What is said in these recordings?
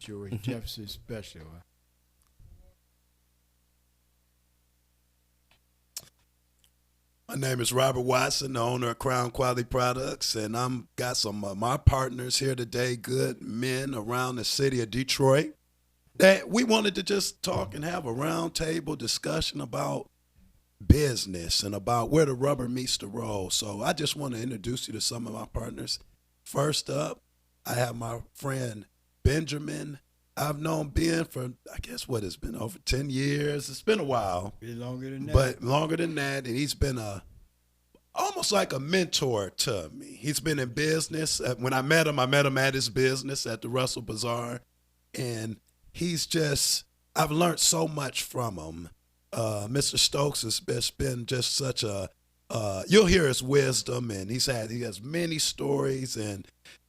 Detroit, Jefferson Special. My name is Robert Watson, the owner of Crown Quality Products, and I'm got some of my partners here today, good men around the city of Detroit, that we wanted to just talk and have a roundtable discussion about business and about where the rubber meets the road. So I just want to introduce you to some of my partners. First up, I have my friend Benjamin. I've known Ben for, I guess, what it's been over 10 years. It's been a while. Longer than that. But longer than that, and he's been almost like a mentor to me. He's been in business. When I met him at his business at the Russell Bazaar, and I've learned so much from him. Mr. Stokes has been just such you'll hear his wisdom, and he has many stories, and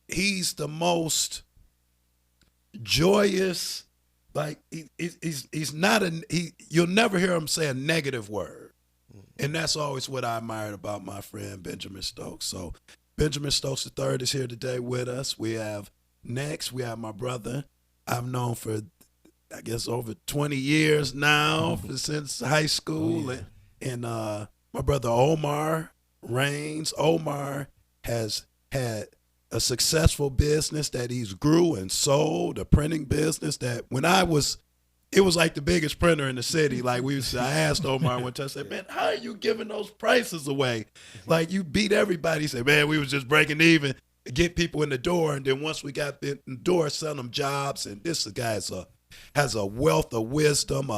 he's the most joyous. Like he's not you'll never hear him say a negative word, and that's always what I admired about my friend Benjamin Stokes. So Benjamin Stokes III is here today with us. We have my brother I've known for, I guess, over 20 years now, since high school. And my brother Omar Raines. Omar has had a successful business that he's grew and sold, a printing business that it was like the biggest printer in the city. Like I asked Omar one time, I said, man, how are you giving those prices away? Like you beat everybody. He said, man, we was just breaking even to get people in the door. And then once we got in the door, selling them jobs. And this guy has a wealth of wisdom.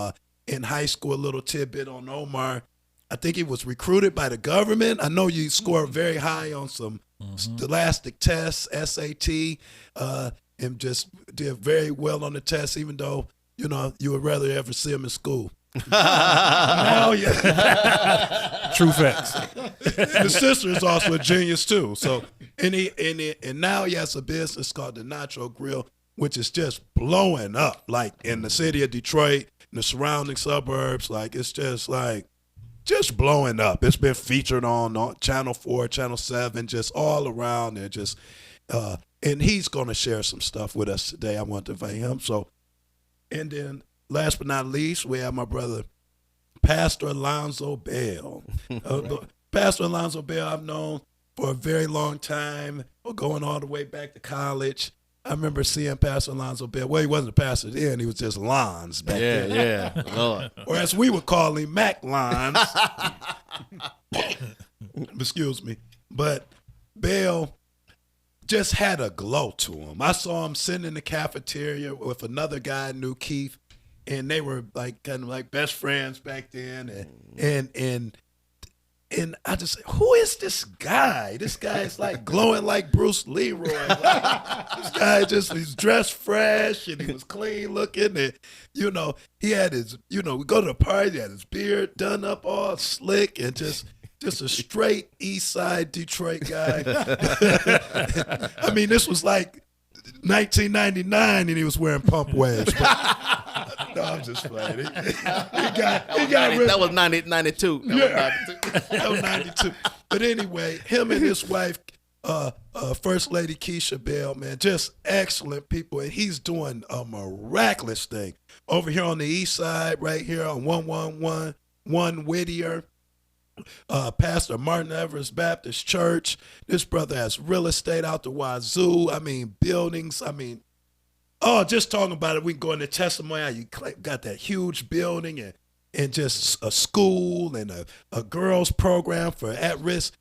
In high school, a little tidbit on Omar. I think he was recruited by the government. I know you scored very high on some scholastic tests, SAT, and just did very well on the test, even though, you would rather ever see him in school. Now, yeah. True facts. The sister is also a genius too. So, and now he has a business called the Nacho Grill, which is just blowing up, like in the city of Detroit, in the surrounding suburbs. Like it's just blowing up. It's been featured on Channel 4, Channel 7, just all around there. And he's going to share some stuff with us today. I want to invite him. So, and then last but not least, we have my brother, Pastor Alonzo Bell. Pastor Alonzo Bell I've known for a very long time, going all the way back to college. I remember seeing Pastor Alonzo Bell. Well, he wasn't a pastor then. He was just Lons back then. Yeah. Lord. Or as we would call him, Mac Lons. Excuse me. But Bell just had a glow to him. I saw him sitting in the cafeteria with another guy I knew, Keith, and they were like kind of like best friends back then. And I just said, who is this guy? This guy is like glowing like Bruce Leroy. Like, this guy he's dressed fresh and he was clean looking. And, he had his, we go to the party, he had his beard done up all slick and just a straight East Side Detroit guy. I mean, this was like 1999 and he was wearing pump waves. No, I'm just playing. He got That was 92. That was 92. But anyway, him and his wife, First Lady Keisha Bell, man, just excellent people. And he's doing a miraculous thing over here on the east side, right here on 111 Whittier. Pastor Martin Evers Baptist Church. This brother has real estate out the wazoo. I mean, buildings. I mean, just talking about it, we can go into testimony how you got that huge building and just a school and a girls program for at-risk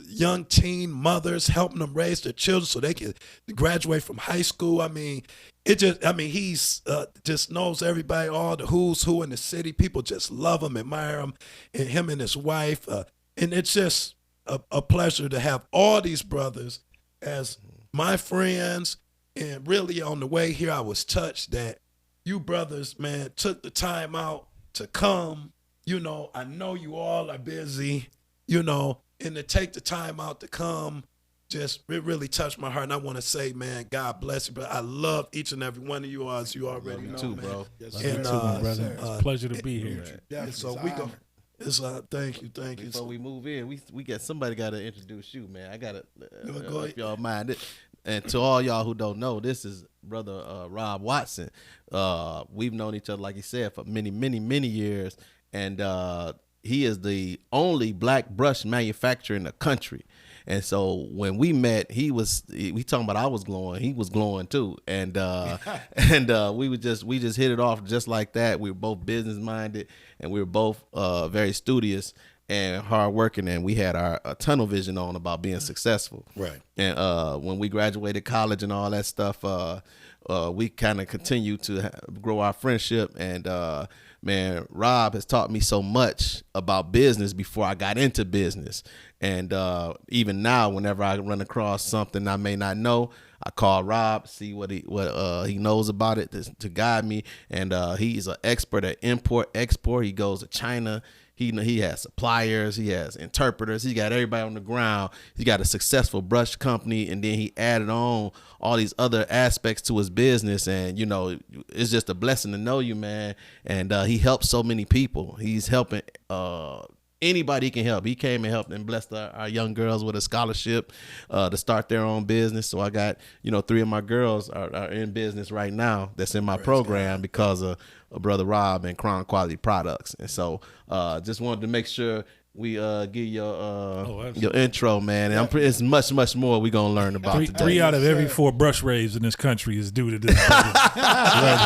young teen mothers, helping them raise their children so they can graduate from high school. I mean, he's just knows everybody, all the who's who in the city. People just love him, admire him, and him and his wife. And it's just a pleasure to have all these brothers as my friends. And really on the way here, I was touched that you brothers, man, took the time out to come. I know you all are busy, and to take the time out to come, it really touched my heart. And I want to say, man, God bless you. But I love each and every one of you, as you already know, too, man. bro. Yes, And, sir. My brother. It's a pleasure to be here. And so we go. It's thank you. Before we move in, we got somebody got to introduce you, man. I got to, Go if y'all mind. and to all y'all who don't know, this is brother Rob Watson. We've known each other, like he said, for many, many, many years, and he is the only black brush manufacturer in the country. And so when we met, we talking about I was glowing, he was glowing too, and we just hit it off just like that. We were both business minded, and we were both very studious and hard working, and we had our tunnel vision on about being successful. Right. And when we graduated college and all that stuff, we kind of continued to grow our friendship. And man, Rob has taught me so much about business before I got into business. And even now, whenever I run across something I may not know, I call Rob, see what he knows about it to guide me. And he's an expert at import, export. He goes to China. He has suppliers, he has interpreters, he got everybody on the ground. He got a successful brush company, and then he added on all these other aspects to his business. And, you know, it's just a blessing to know you, man. And he helps so many people. He's helping anybody he can help. He came and helped and blessed our young girls with a scholarship to start their own business. So I got, 3 of my girls are in business right now that's in my program because of Brother Rob and Crown Quality Products. And so just wanted to make sure we give your intro, man. And it's much, much more we're going to learn about today. 3 out of every 4 brush raves in this country is due to this. Right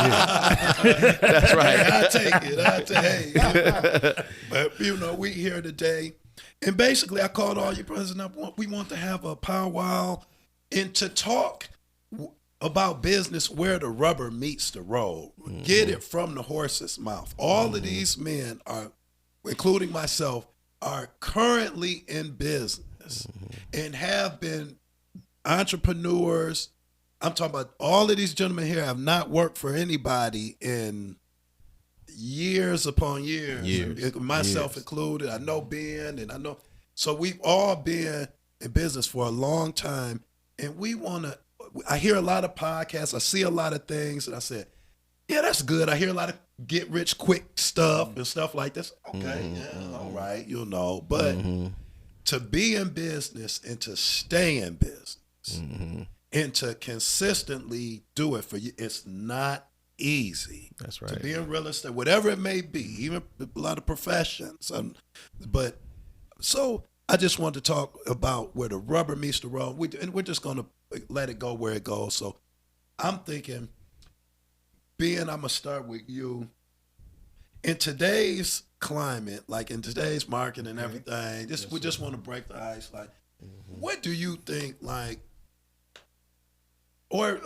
here. That's right. I take it. But, we here today. And basically, I called all you brothers, and we want to have a powwow and to talk about business where the rubber meets the road. Get it from the horse's mouth. All of these men are, including myself, are currently in business and have been entrepreneurs. I'm talking about all of these gentlemen here have not worked for anybody in years upon years. Myself included. I know Ben, and I know. So we've all been in business for a long time, and we want to. I hear a lot of podcasts. I see a lot of things, and I said, yeah, that's good. I hear a lot of get rich quick stuff and stuff like this. Okay, yeah, all right, But to be in business and to stay in business and to consistently do it for you, it's not easy. That's right. To be in real estate, whatever it may be, even a lot of professions. But so I just wanted to talk about where the rubber meets the road. And we're just going to let it go where it goes. So I'm thinking, I'm going to start with you. In today's climate, like in today's market and everything, we just want to break the ice. Like, what do you think, like, or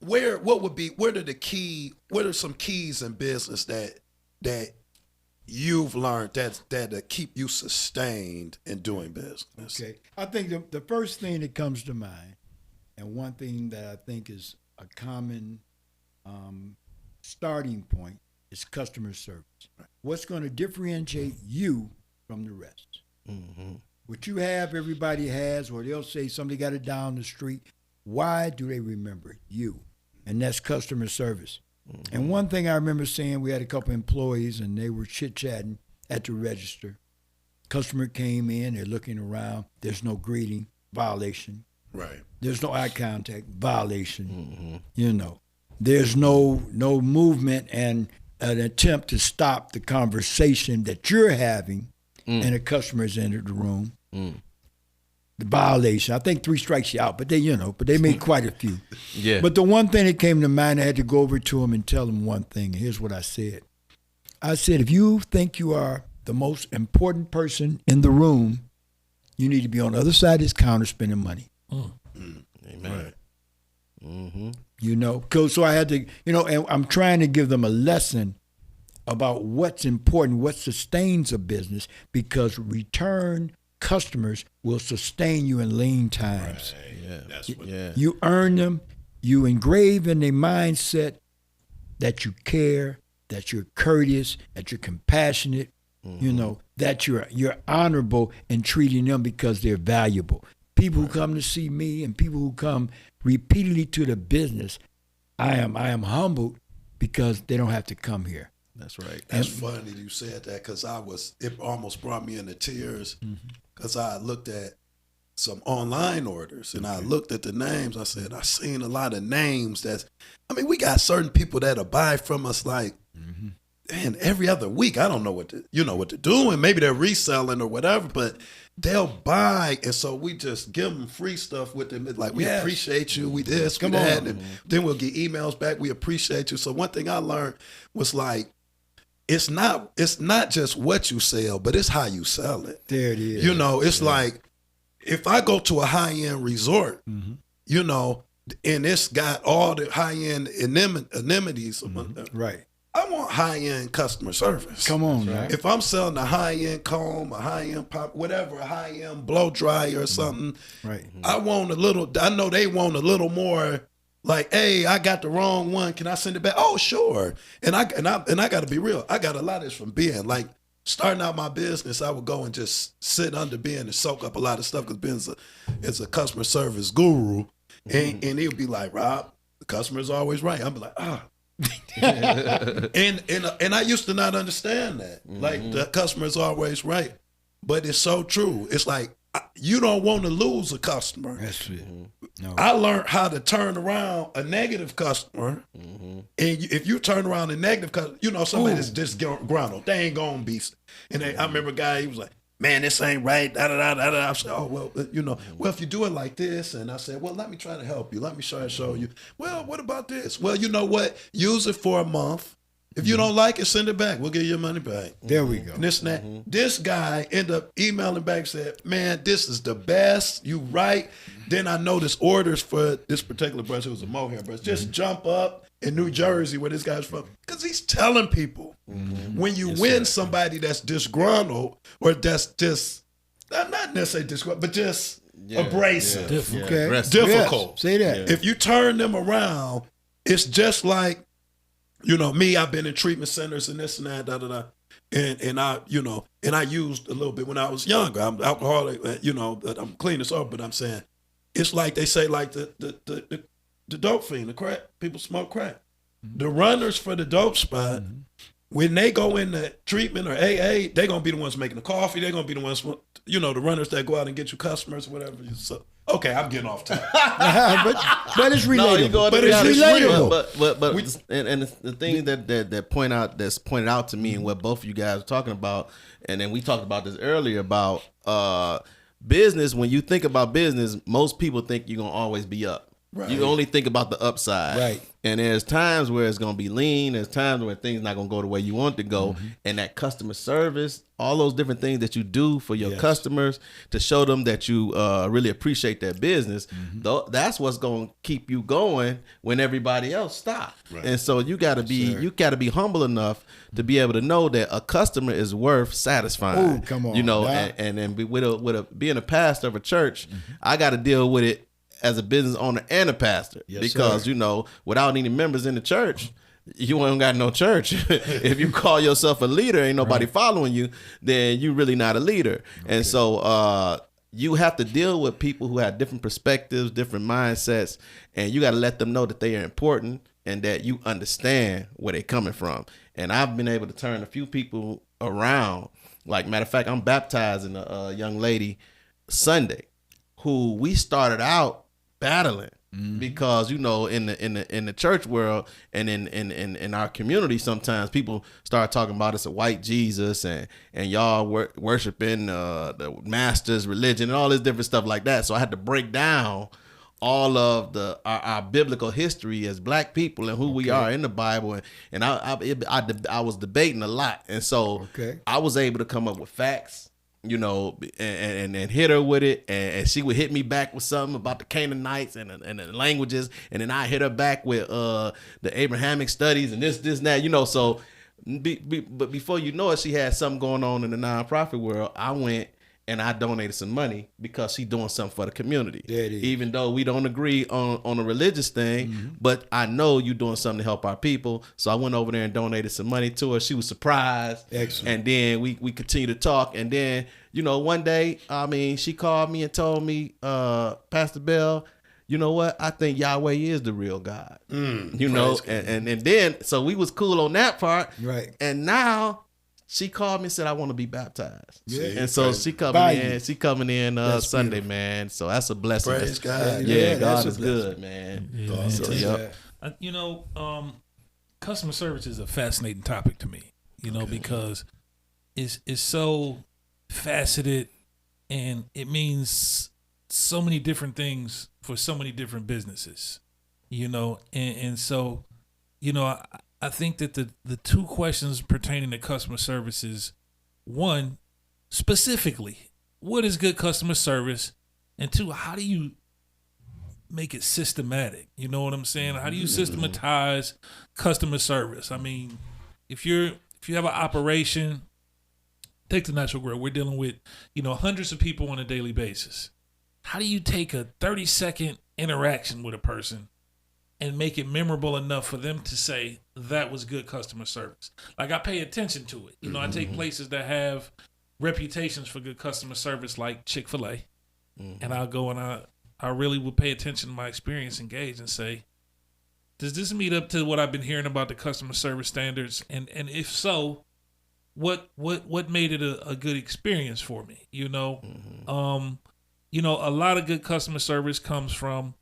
what are some keys in business that you've learned that keep you sustained in doing business? Okay. I think the first thing that comes to mind, and one thing that I think is a common starting point, is customer service. What's going to differentiate you from the rest? What you have, everybody has, or they'll say somebody got it down the street. Why do they remember it? You. And that's customer service. And one thing I remember saying, we had a couple employees and they were chit-chatting at the register. Customer came in, they're looking around. There's no greeting, violation. Right. There's no eye contact, violation. There's no movement and an attempt to stop the conversation that you're having and a customer's entered the room. The violation. I think 3 strikes you out, but they made quite a few. Yeah. But the one thing that came to mind, I had to go over to him and tell him one thing. Here's what I said. I said, if you think you are the most important person in the room, you need to be on the other side of this counter spending money. Amen. Right. So I had to, and I'm trying to give them a lesson about what's important, what sustains a business, because return customers will sustain you in lean times. Right. Yeah. You earn them. You engrave in their mindset that you care, that you're courteous, that you're compassionate, that you're honorable in treating them because they're valuable. People who come to see me and people who come repeatedly to the business, I am humbled because they don't have to come here. That's right. That's funny you said that, because it almost brought me into tears, because I looked at some online orders, and I looked at the names. I said, I seen a lot of names we got certain people that'll buy from us like, and every other week. I don't know what to do, and maybe they're reselling or whatever, but they'll buy, and so we just give them free stuff with them. It's like, we appreciate you, we this, we that, and then we'll get emails back, we appreciate you. So one thing I learned was like, it's not just what you sell, but it's how you sell it. There it is. It's like, if I go to a high-end resort, and it's got all the high-end amenities, Right. I want high-end customer service. Come on, man. If I'm selling a high-end comb, a high-end pop, whatever, a high-end blow dryer or something, Right. I know they want a little more like, hey, I got the wrong one. Can I send it back? Oh, sure. And I got to be real. I got a lot of this from Ben. Like, starting out my business, I would go and just sit under Ben and soak up a lot of stuff because Ben is a customer service guru. And he'll be like, Rob, the customer's always right. I'll be like, and I used to not understand that. Like, the customer's always right. But it's so true. It's like, you don't want to lose a customer. That's it. No. I learned how to turn around a negative customer. And if you turn around a negative customer, somebody that's disgruntled, they ain't going to be. And I remember a guy, he was like, man, this ain't right. Da, da, da, da, da. I said, oh, well, well, if you do it like this. And I said, well, let me try to help you. Let me try to show you. Well, what about this? Well, you know what? Use it for a month. If you don't like it, send it back. We'll give you your money back. There we go. And this and that. This guy ended up emailing back and said, man, this is the best. You right. Then I noticed orders for this particular brush. It was a mohair brush. Just jump up in New Jersey where this guy's from. Because he's telling people when you win somebody that's disgruntled or that's just, not necessarily disgruntled, but just abrasive. Okay. Difficult. Yes, say that. If you turn them around, it's just like, me, I've been in treatment centers and this and that, da da da. And I used a little bit when I was younger. I'm alcoholic, I'm clean as up, but I'm saying it's like they say, like the dope fiend, the crack, people smoke crack. The runners for the dope spot, when they go into treatment or AA, they're gonna be the ones making the coffee, they're gonna be the ones, the runners that go out and get you customers, whatever. So okay, I'm getting off topic. but it's relatable. No, you go but it's relatable. But and the thing that's pointed out to me and what both of you guys are talking about, and then we talked about this earlier about business. When you think about business, most people think you're gonna always be up. Right. You only think about the upside. Right. And there's times where it's going to be lean. There's times where things not going to go the way you want to go. And that customer service, all those different things that you do for your customers to show them that you really appreciate their business, that's what's going to keep you going when everybody else stops. Right. And so you got to be humble enough to be able to know that a customer is worth satisfying. Oh, come on. And then being a pastor of a church, I got to deal with it as a business owner and a pastor, because without any members in the church, you ain't got no church. If you call yourself a leader, ain't nobody following you, then you really not a leader. Okay. And so you have to deal with people who have different perspectives, different mindsets, and you got to let them know that they are important and that you understand where they're coming from. And I've been able to turn a few people around. Like, matter of fact, I'm baptizing a young lady Sunday who we started out battling because in the church world and in our community, sometimes people start talking about it's a white Jesus and y'all worshiping the master's religion and all this different stuff like that. So I had to break down all of our biblical history as Black people and who we are in the Bible, and I was debating a lot, and so I was able to come up with facts. And hit her with it, and she would hit me back with something about the Canaanites and the languages, and then I hit her back with the Abrahamic studies and this and that, So, but before you know it, she had something going on in the nonprofit world. I went and I donated some money because she's doing something for the community. Even though we don't agree on a religious thing, but I know you're doing something to help our people. So I went over there and donated some money to her. She was surprised. Excellent. And then we continued to talk. And then, one day, she called me and told me, Pastor Bell, you know what? I think Yahweh is the real God. And then, so we was cool on that part. Right. And now She called me and said, I want to be baptized. Yeah. And so she coming in That's Sunday, beautiful. man. So that's a blessing. Praise God. Yeah, that's God a is good, man. Yeah, So, man. yep. Customer service is a fascinating topic to me, because it's so faceted and it means so many different things for so many different businesses, and so, I think that the two questions pertaining to customer service is, one, specifically, what is good customer service? And two, how do you make it systematic? You know what I'm saying? How do you systematize customer service? I mean, if you have an operation, take the natural grill. We're dealing with, hundreds of people on a daily basis. How do you take a 30-second interaction with a person and make it memorable enough for them to say that was good customer service? Like, I pay attention to it. I take places that have reputations for good customer service, like Chick-fil-A, and I'll go and I really would pay attention to my experience, engage, and say, does this meet up to what I've been hearing about the customer service standards? And if so, what made it a good experience for me? A lot of good customer service comes from,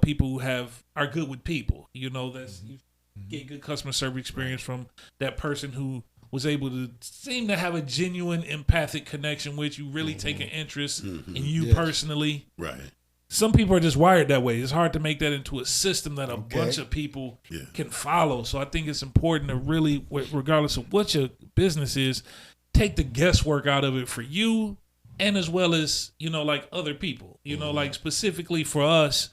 people who are good with people. You get good customer service experience from that person who was able to seem to have a genuine empathic connection with you, really take an interest in you personally. Right. Some people are just wired that way. It's hard to make that into a system that a bunch of people can follow. So I think it's important to really, regardless of what your business is, take the guesswork out of it for you and as well as, like other people. Like specifically for us,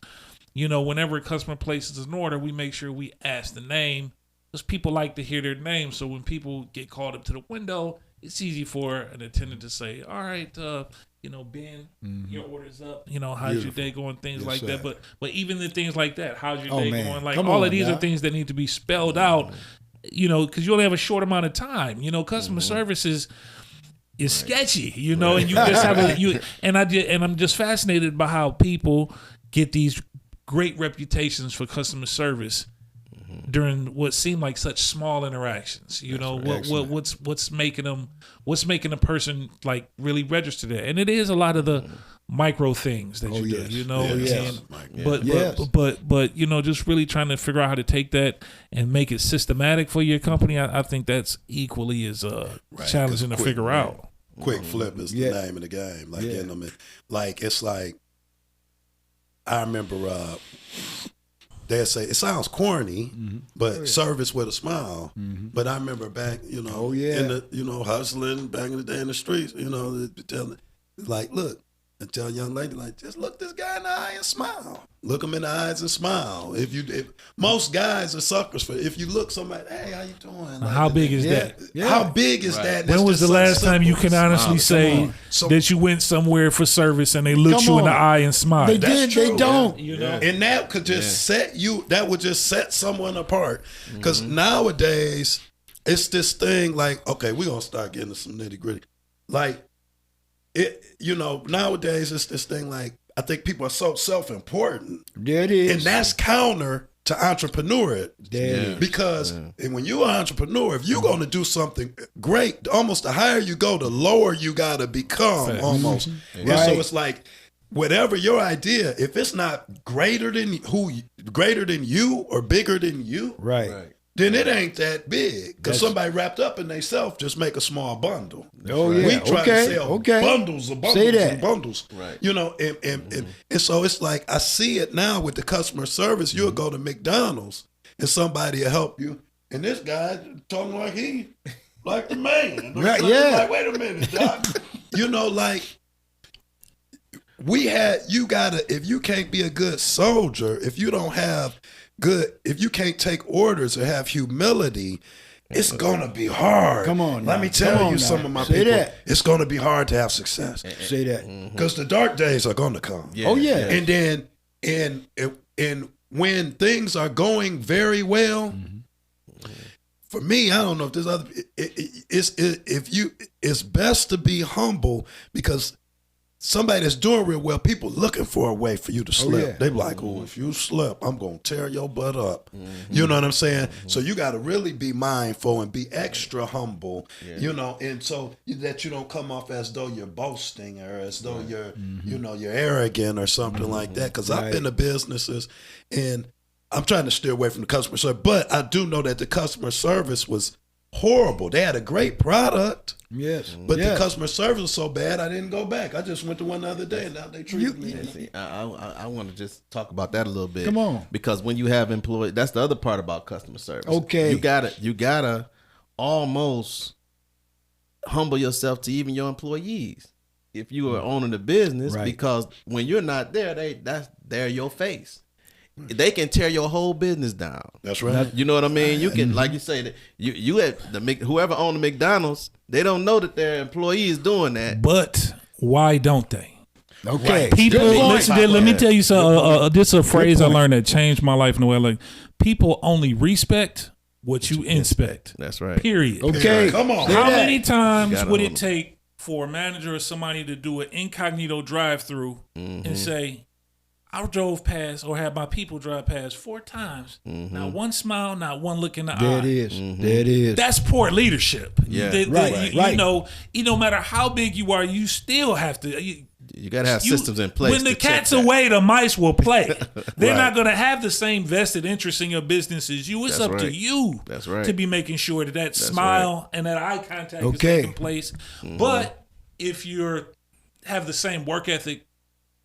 whenever a customer places an order, we make sure we ask the name because people like to hear their name. So when people get called up to the window, it's easy for an attendant to say, all right, Ben, your order's up. How's your day going? Things like that. But even the things like that, how's your day going? Like all of these are things that need to be spelled out, because you only have a short amount of time. Customer service is sketchy, and you just have and I'm just fascinated by how people get these great reputations for customer service during what seem like such small interactions. What's making a person like really register that, and it is a lot of the micro things that you do. But just really trying to figure out how to take that and make it systematic for your company. I think that's equally as challenging to figure out. Quick flip is the name of the game. It's like I remember they say it sounds corny, but service with a smile. But I remember back, in the hustling back in the day in the streets, look, and tell a young lady, just look this guy in the eye and smile. Look him in the eyes and smile. If most guys are suckers for, if you look somebody, hey, how you doing? How big is that? How big is that? When was the last time you can honestly say that you went somewhere for service and they looked you in the eye and smiled? They did. They don't. And that could just set you. That would just set someone apart. Because nowadays, it's this thing okay, we're gonna start getting to some nitty gritty. Nowadays it's this thing I think people are so self-important. There it is. And that's counter to entrepreneurship. Because and when you're an entrepreneur, if you're going to do something great, almost the higher you go, the lower you got to become almost. And so it's whatever your idea, if it's not greater than you or bigger than you, then it ain't that big. Because somebody wrapped up in themselves just make a small bundle. We try to sell bundles of bundles and bundles. Right. And so it's I see it now with the customer service. You'll go to McDonald's and somebody will help you. And this guy talking like the man. Right, wait a minute, doc. If you can't be a good soldier, if you don't have if you can't take orders or have humility, it's gonna be hard. Come on, let me tell you, some of my people. It's gonna be hard to have success. Say that, because the dark days are gonna come. And then, and when things are going very well, for me, I don't know if there's other. It's best to be humble because somebody that's doing real well, people looking for a way for you to slip. yeah. They be like, oh, if you slip, I'm going to tear your butt up. You know what I'm saying? So you got to really be mindful and be extra humble, you know, and so that you don't come off as though you're boasting or as though you're, you know, you're arrogant or something like that. Because I've been to businesses and I'm trying to steer away from the customer service, but I do know that the customer service was horrible. They had a great product. Yes. But the customer service was so bad, I didn't go back. I just went to one the other day, and now they treat me. See, I want to just talk about that a little bit. Come on. Because when you have employees, that's the other part about customer service. Okay. You gotta almost humble yourself to even your employees if you are owning the business, Right. because when you're not there, they're your face. They can tear your whole business down. That's right. You know what I mean? You can, like you say, that you at whoever owned the McDonald's, they don't know that their employee is doing that. But why don't they? Okay. People, Good point. listen, let me tell you something. This is a phrase I learned that changed my life in a way. Like, people only respect what you inspect. That's right. Period. Okay. Come on. How Say that. many times Gotta would own it take for a manager or somebody to do an incognito drive-through and say, I drove past or had my people drive past 4 times. Not one smile, not one look in the There eye. it is. There it is. That's poor leadership. Yeah. Right. You know, no matter how big you are, you still have to. You got to have systems in place. When the to check cat's that. away, the mice will play. They're Right. not going to have the same vested interest in your business as you. It's That's up to right. you That's right. to be making sure that smile and that eye contact is Okay. taking place. But if you have the same work ethic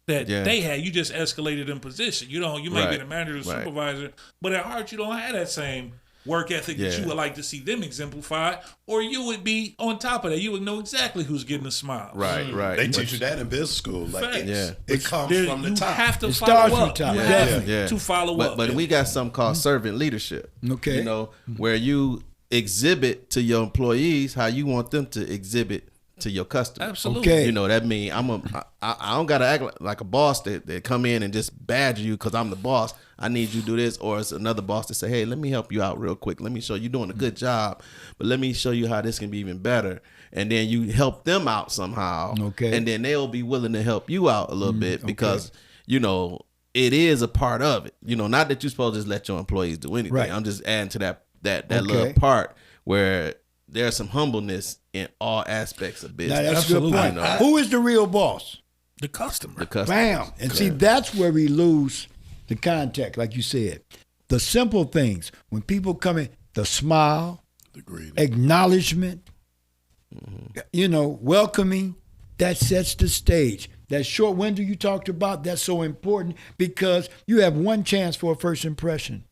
that they had, you just escalated in position. You might be Right. the manager or Right. supervisor, but at heart you don't have that same work ethic that Yeah. you would like to see them exemplify, or you would be on top of that. You would know exactly who's getting a smile. Right, right. They teach you that in business school. Like Facts. it comes There- from the you top. have to It follow starts from up. top. You Yeah. have Yeah. to follow up. But we got something called servant leadership. Okay. You know, where you exhibit to your employees how you want them to exhibit to your customers. Absolutely. Okay. You know, that mean I don't gotta act like a boss that come in and just badger you because I'm the boss. I need you to do this, or it's another boss to say, hey, let me help you out real quick. Let me show you doing a good job, but let me show you how this can be even better. And then you help them out somehow. Okay. And then they'll be willing to help you out a little bit because, you know, it is a part of it. You know, not that you're supposed to just let your employees do anything. Right. I'm just adding to that Okay. little part where there's some humbleness in all aspects of business. Now, that's a good Absolutely. point. You know. Who is the real boss? The customer. The customer. Bam. And see, that's where we lose the contact, like you said. The simple things. When people come in, the smile, acknowledgement, welcoming, that sets the stage. That short window you talked about, that's so important because you have one chance for a first impression.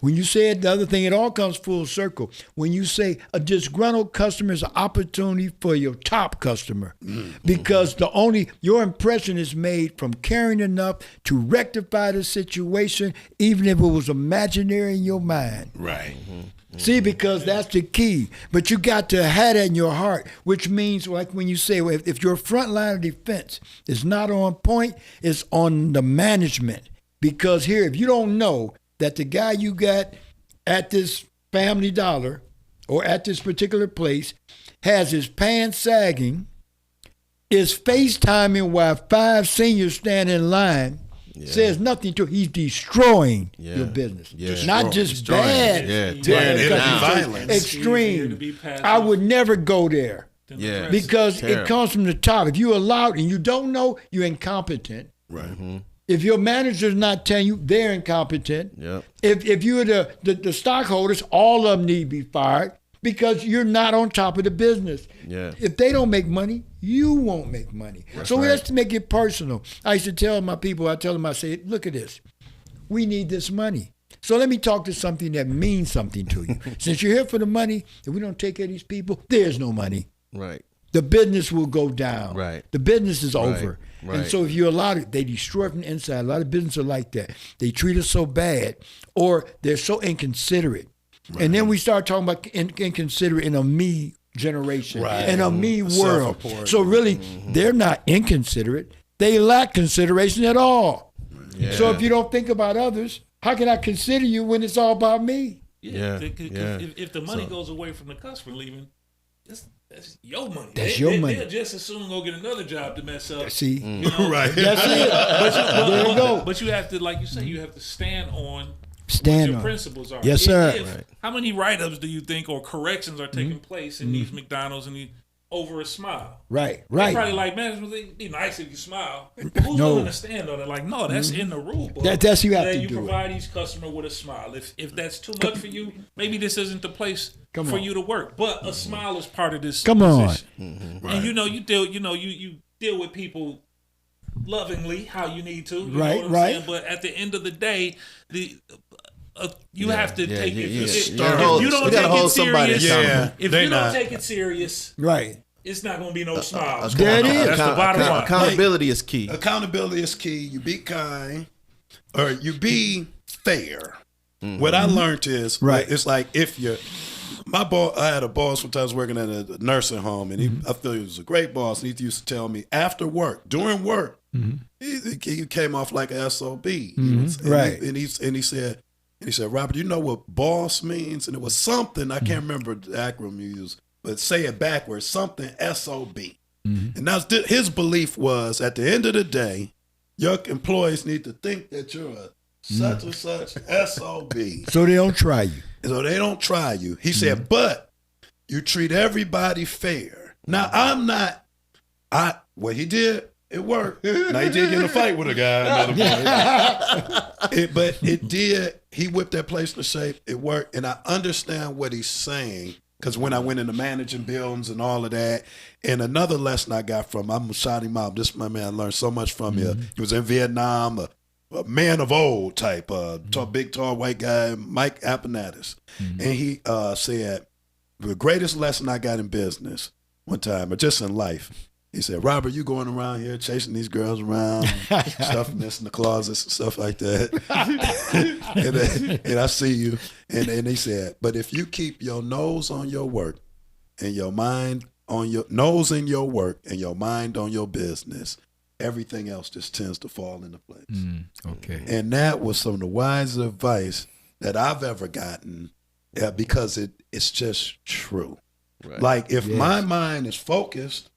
When you say it, the other thing, it all comes full circle. When you say a disgruntled customer is an opportunity for your top customer, because your impression is made from caring enough to rectify the situation, even if it was imaginary in your mind. Right. See, because that's the key. But you got to have that in your heart, which means, like when you say, well, if your front line of defense is not on point, it's on the management. Because here, if you don't know that the guy you got at this Family Dollar or at this particular place has his pants sagging, is FaceTiming while 5 seniors stand in line, says nothing to, he's destroying your business. Yeah. Not just bad. Yeah, tearing it down. Violence. Extreme. I would never go there Yeah. because it Terrible. comes from the top. If you allow it and you don't know, you're incompetent. Right. If your manager's not telling you, they're incompetent. Yep. If you're the stockholders, all of them need to be fired because you're not on top of the business. Yeah. If they don't make money, you won't make money. So let's make it personal. I used to tell my people, I say, look at this. We need this money. So let me talk to something that means something to you. Since you're here for the money, if we don't take care of these people, there's no money. Right. The business will go down. Right. The business is over. Right. And so if you allow it, they destroy from the inside. A lot of businesses are like that. They treat us so bad or they're so inconsiderate. Right. And then we start talking about inconsiderate in a me generation, in a me world. So really, they're not inconsiderate. They lack consideration at all. Yeah. So if you don't think about others, how can I consider you when it's all about me? Yeah. If the money goes away from the customer leaving, that's your money. That's your money. They'll just as soon go get another job to mess up. See, You know? Right. that's it. There you go. But you have to, like you say, you have to stand on Stand what your on. principles are. Yes, sir. How many write-ups do you think or corrections are taking place in these McDonald's and over a smile? Right. They're probably like, man, it'd be nice if you smile. Who's No. willing to stand on it? Like, no, that's in the rule book. That's you have to you do provide each customer with a smile. If that's too much for you, maybe this isn't the place Come for on. you to work. But a smile is part of this. Come on. position. And you deal with people lovingly how you need to. You know Right, what I'm right. saying? But at the end of the day, you have to take it. If you You don't gotta take hold it somebody serious, accountable. if They you don't not. take it serious, Right. it's not going to be no smiles. There it is. That's the bottom line. Accountability is key. Accountability is key. You be kind, or you be fair. What I learned is, Right. it's like if you're, my boss, I had a boss when I was working at a nursing home, and I feel he was a great boss. And he used to tell me after work, during work, he came off like an SOB. Right. And he said, Robert, you know what boss means? And it was something, I can't remember the acronym you used, but say it backwards, something SOB. And that's his belief was, at the end of the day, your employees need to think that you're a such and such SOB. So they don't try you. So they don't try you. He said, but you treat everybody fair. Now, I'm not, what he did, it worked. Now, he did get in a fight with a guy. But it did, he whipped that place into shape. It worked. And I understand what he's saying. Because when I went into managing buildings and all of that, and another lesson I got from, I'm going to shout him out. This is my man, I learned so much from him. He was in Vietnam, a man of old type, big, tall, white guy, Mike Apponatus. And he said, the greatest lesson I got in business one time, or just in life, he said, Robert, you going around here chasing these girls around, stuffing this in the closets and stuff like that. and I see you. And he said, but if you keep your nose on your work and your mind on your nose in your work and your mind on your business, everything else just tends to fall into place. Okay. And that was some of the wisest advice that I've ever gotten, because it's just true. Right. Like if my mind is focused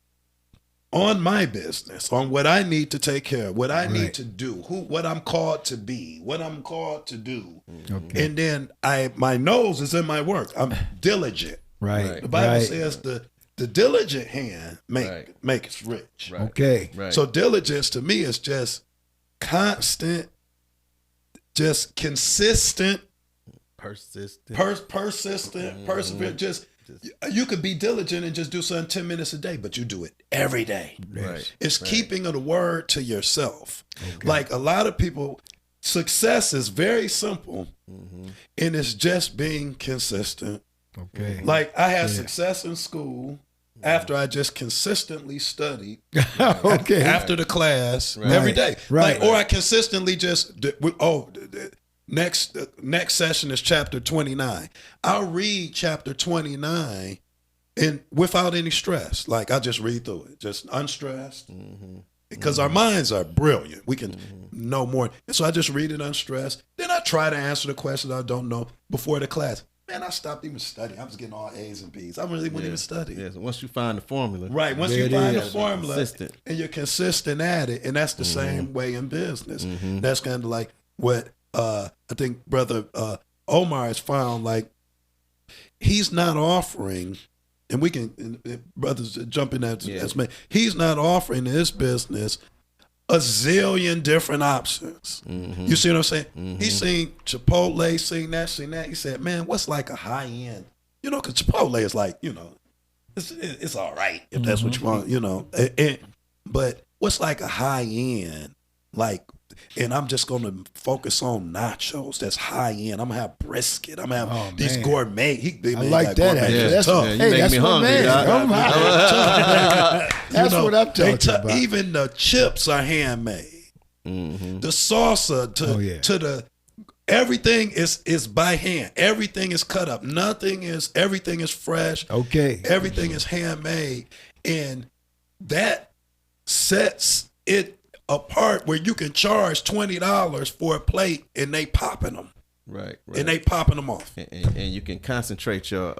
on my business, on what I need to take care of, what I need to do, what I'm called to be, what I'm called to do. Okay. And then my nose is in my work. I'm diligent. Right. The Bible right. says the diligent hand makes rich. Right. Okay. Right. So diligence to me is just constant, just consistent, persistent, perseverant. Just you could be diligent and just do something 10 minutes a day, but you do it every day. Right. It's keeping of the word to yourself. Like a lot of people, success is very simple, and it's just being consistent. Okay. Like I had success in school after I just consistently studied Okay. after the class every day. Right. Like, or I consistently just next session is chapter 29. I'll read chapter 29 and without any stress. Like I just read through it, just unstressed. Because our minds are brilliant. We can know more. And so I just read it unstressed. Then I try to answer the questions I don't know before the class. Man, I stopped even studying. I was getting all A's and B's. I really wouldn't even study. Yeah, so once you find the formula. Right. Once There you it find is. the formula Consistent. and you're consistent at it, and that's the same way in business. That's kind of like what I think Brother Omar has found. Like he's not offering, and we can, brothers jump in as me. He's not offering in his business a zillion different options. You see what I'm saying? He's seen Chipotle, seen that. He said, man, what's like a high end? You know, because Chipotle is like, it's all right if that's what you want, but what's like a high end, like, and I'm just going to focus on nachos. That's high end. I'm going to have brisket. I'm going to have these gourmet. I like that. Actually. Yeah. That's Yeah, you make that's me my hungry, man. Doc. Oh, my. That's what I'm talking about. Even the chips are handmade. The salsa to the everything is by hand. Everything is cut up. Everything is fresh. Okay. Everything is handmade, and that sets it apart where you can charge $20 for a plate and they popping them. Right. and they popping them off. And you can concentrate your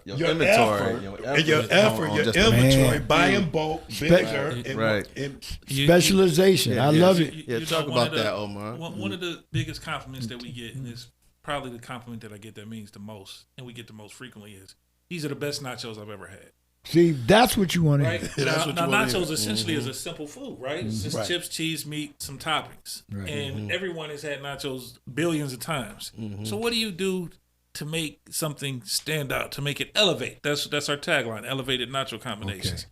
inventory, and your just the inventory, Man. buy in bulk, bigger, Right. and Specialization. I love it. Yeah, talk about that, Omar. One of the biggest compliments that we get, and it's probably the compliment that I get that means the most, and we get the most frequently, is these are the best nachos I've ever had. See, that's what you want to Right? hear. That's Now what you wanna nachos hear. essentially is a simple food, right? It's just Right. chips, cheese, meat, some toppings. Right. And everyone has had nachos billions of times. So what do you do to make something stand out, to make it elevate? That's our tagline, elevated nacho combinations. Okay.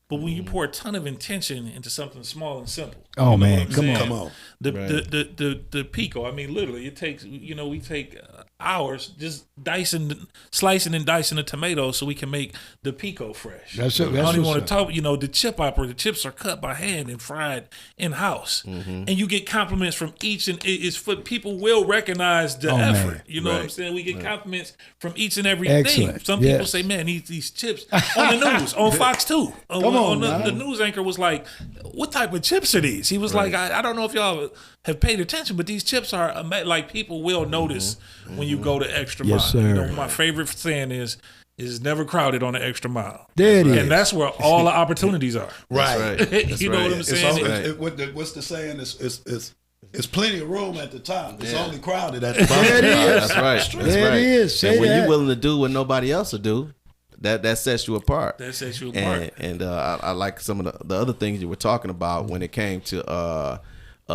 But when you pour a ton of intention into something small and simple. Oh, you know man, what I'm come saying? on. Come on. The pico. I mean, literally, it takes. We take hours just slicing and dicing the tomatoes so we can make the pico fresh. That's it. I don't even That's want to talk. The chip opera. The chips are cut by hand and fried in house, and you get compliments from each. And it's for people will recognize the man. effort. You know what I'm Right. saying? We get compliments from each and every Excellent. thing. Some people Yes. say, "Man, these chips on the news on Fox 2." Come on, the now. news anchor was like, "What type of chips are these?" He was like, I don't know if y'all have paid attention, but these chips are like people will notice when you go the extra mile. Yes, sir. My favorite saying is never crowded on the extra mile. There it is. And that's where all the opportunities are. Right. You know what I'm It's saying? only, what's the saying? It's plenty of room at the top. It's only crowded at the bottom. There it is. That's right. That's There right. it is. Say And when that. you're willing to do what nobody else will do, that sets you apart. That sets you apart. And I like some of the other things you were talking about when it came to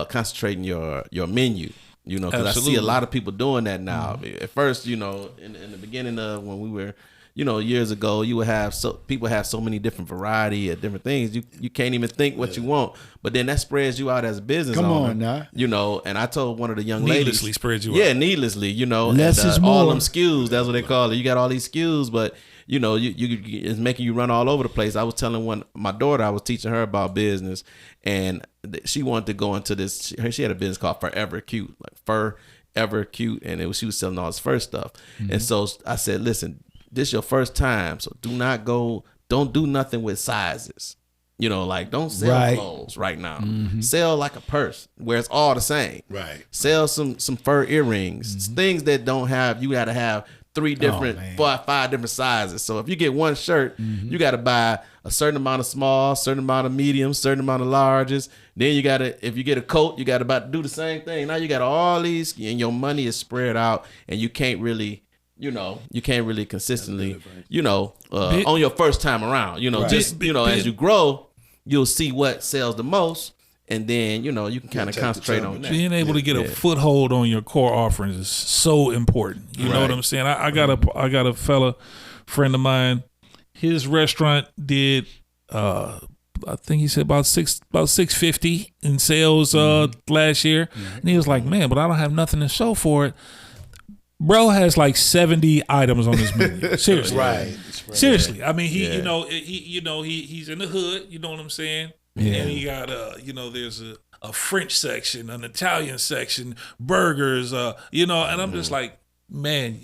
concentrating your menu. Because I see a Absolutely. lot of people doing that now. At first, in the beginning of when we were, years ago, you would have people have so many different variety of different things. You can't even think what you want. But then that spreads you out as a business Come owner. on now. And I told one of the young Needlessly ladies, spreads you yeah, out. needlessly, Less and, is all more. them SKUs. That's what they call it. You got all these SKUs, but you it's making you run all over the place. I was telling my daughter, I was teaching her about business, and she wanted to go into this. She had a business called Forever Cute, like Forever Cute, and she was selling all this fur stuff. And so I said, listen, this is your first time, so don't do nothing with sizes. Don't sell Right. clothes right now. Sell like a purse where it's all the same. Right. Sell some fur earrings, things that don't have. You got to have 3 different, man. 5 different sizes. So if you get one shirt, you got to buy a certain amount of small, certain amount of medium, certain amount of larges. Then you got to, if you get a coat, you got to do the same thing. Now you got all these, and your money is spread out, and you can't really. Consistently, on your first time around, as you grow, you'll see what sells the most, and then, you can kind of take the concentrate time on with that. Being able to get a foothold on your core offerings is so important. You know what I'm saying? I got a fella friend of mine. His restaurant did I think he said about 650 in sales last year, and he was like, "Man, but I don't have nothing to show for it." Bro has like 70 items on his menu. Seriously, Right. Seriously. I mean, he's in the hood. You know what I'm saying? Yeah. And he got there's a French section, an Italian section, burgers. And I'm just like, man,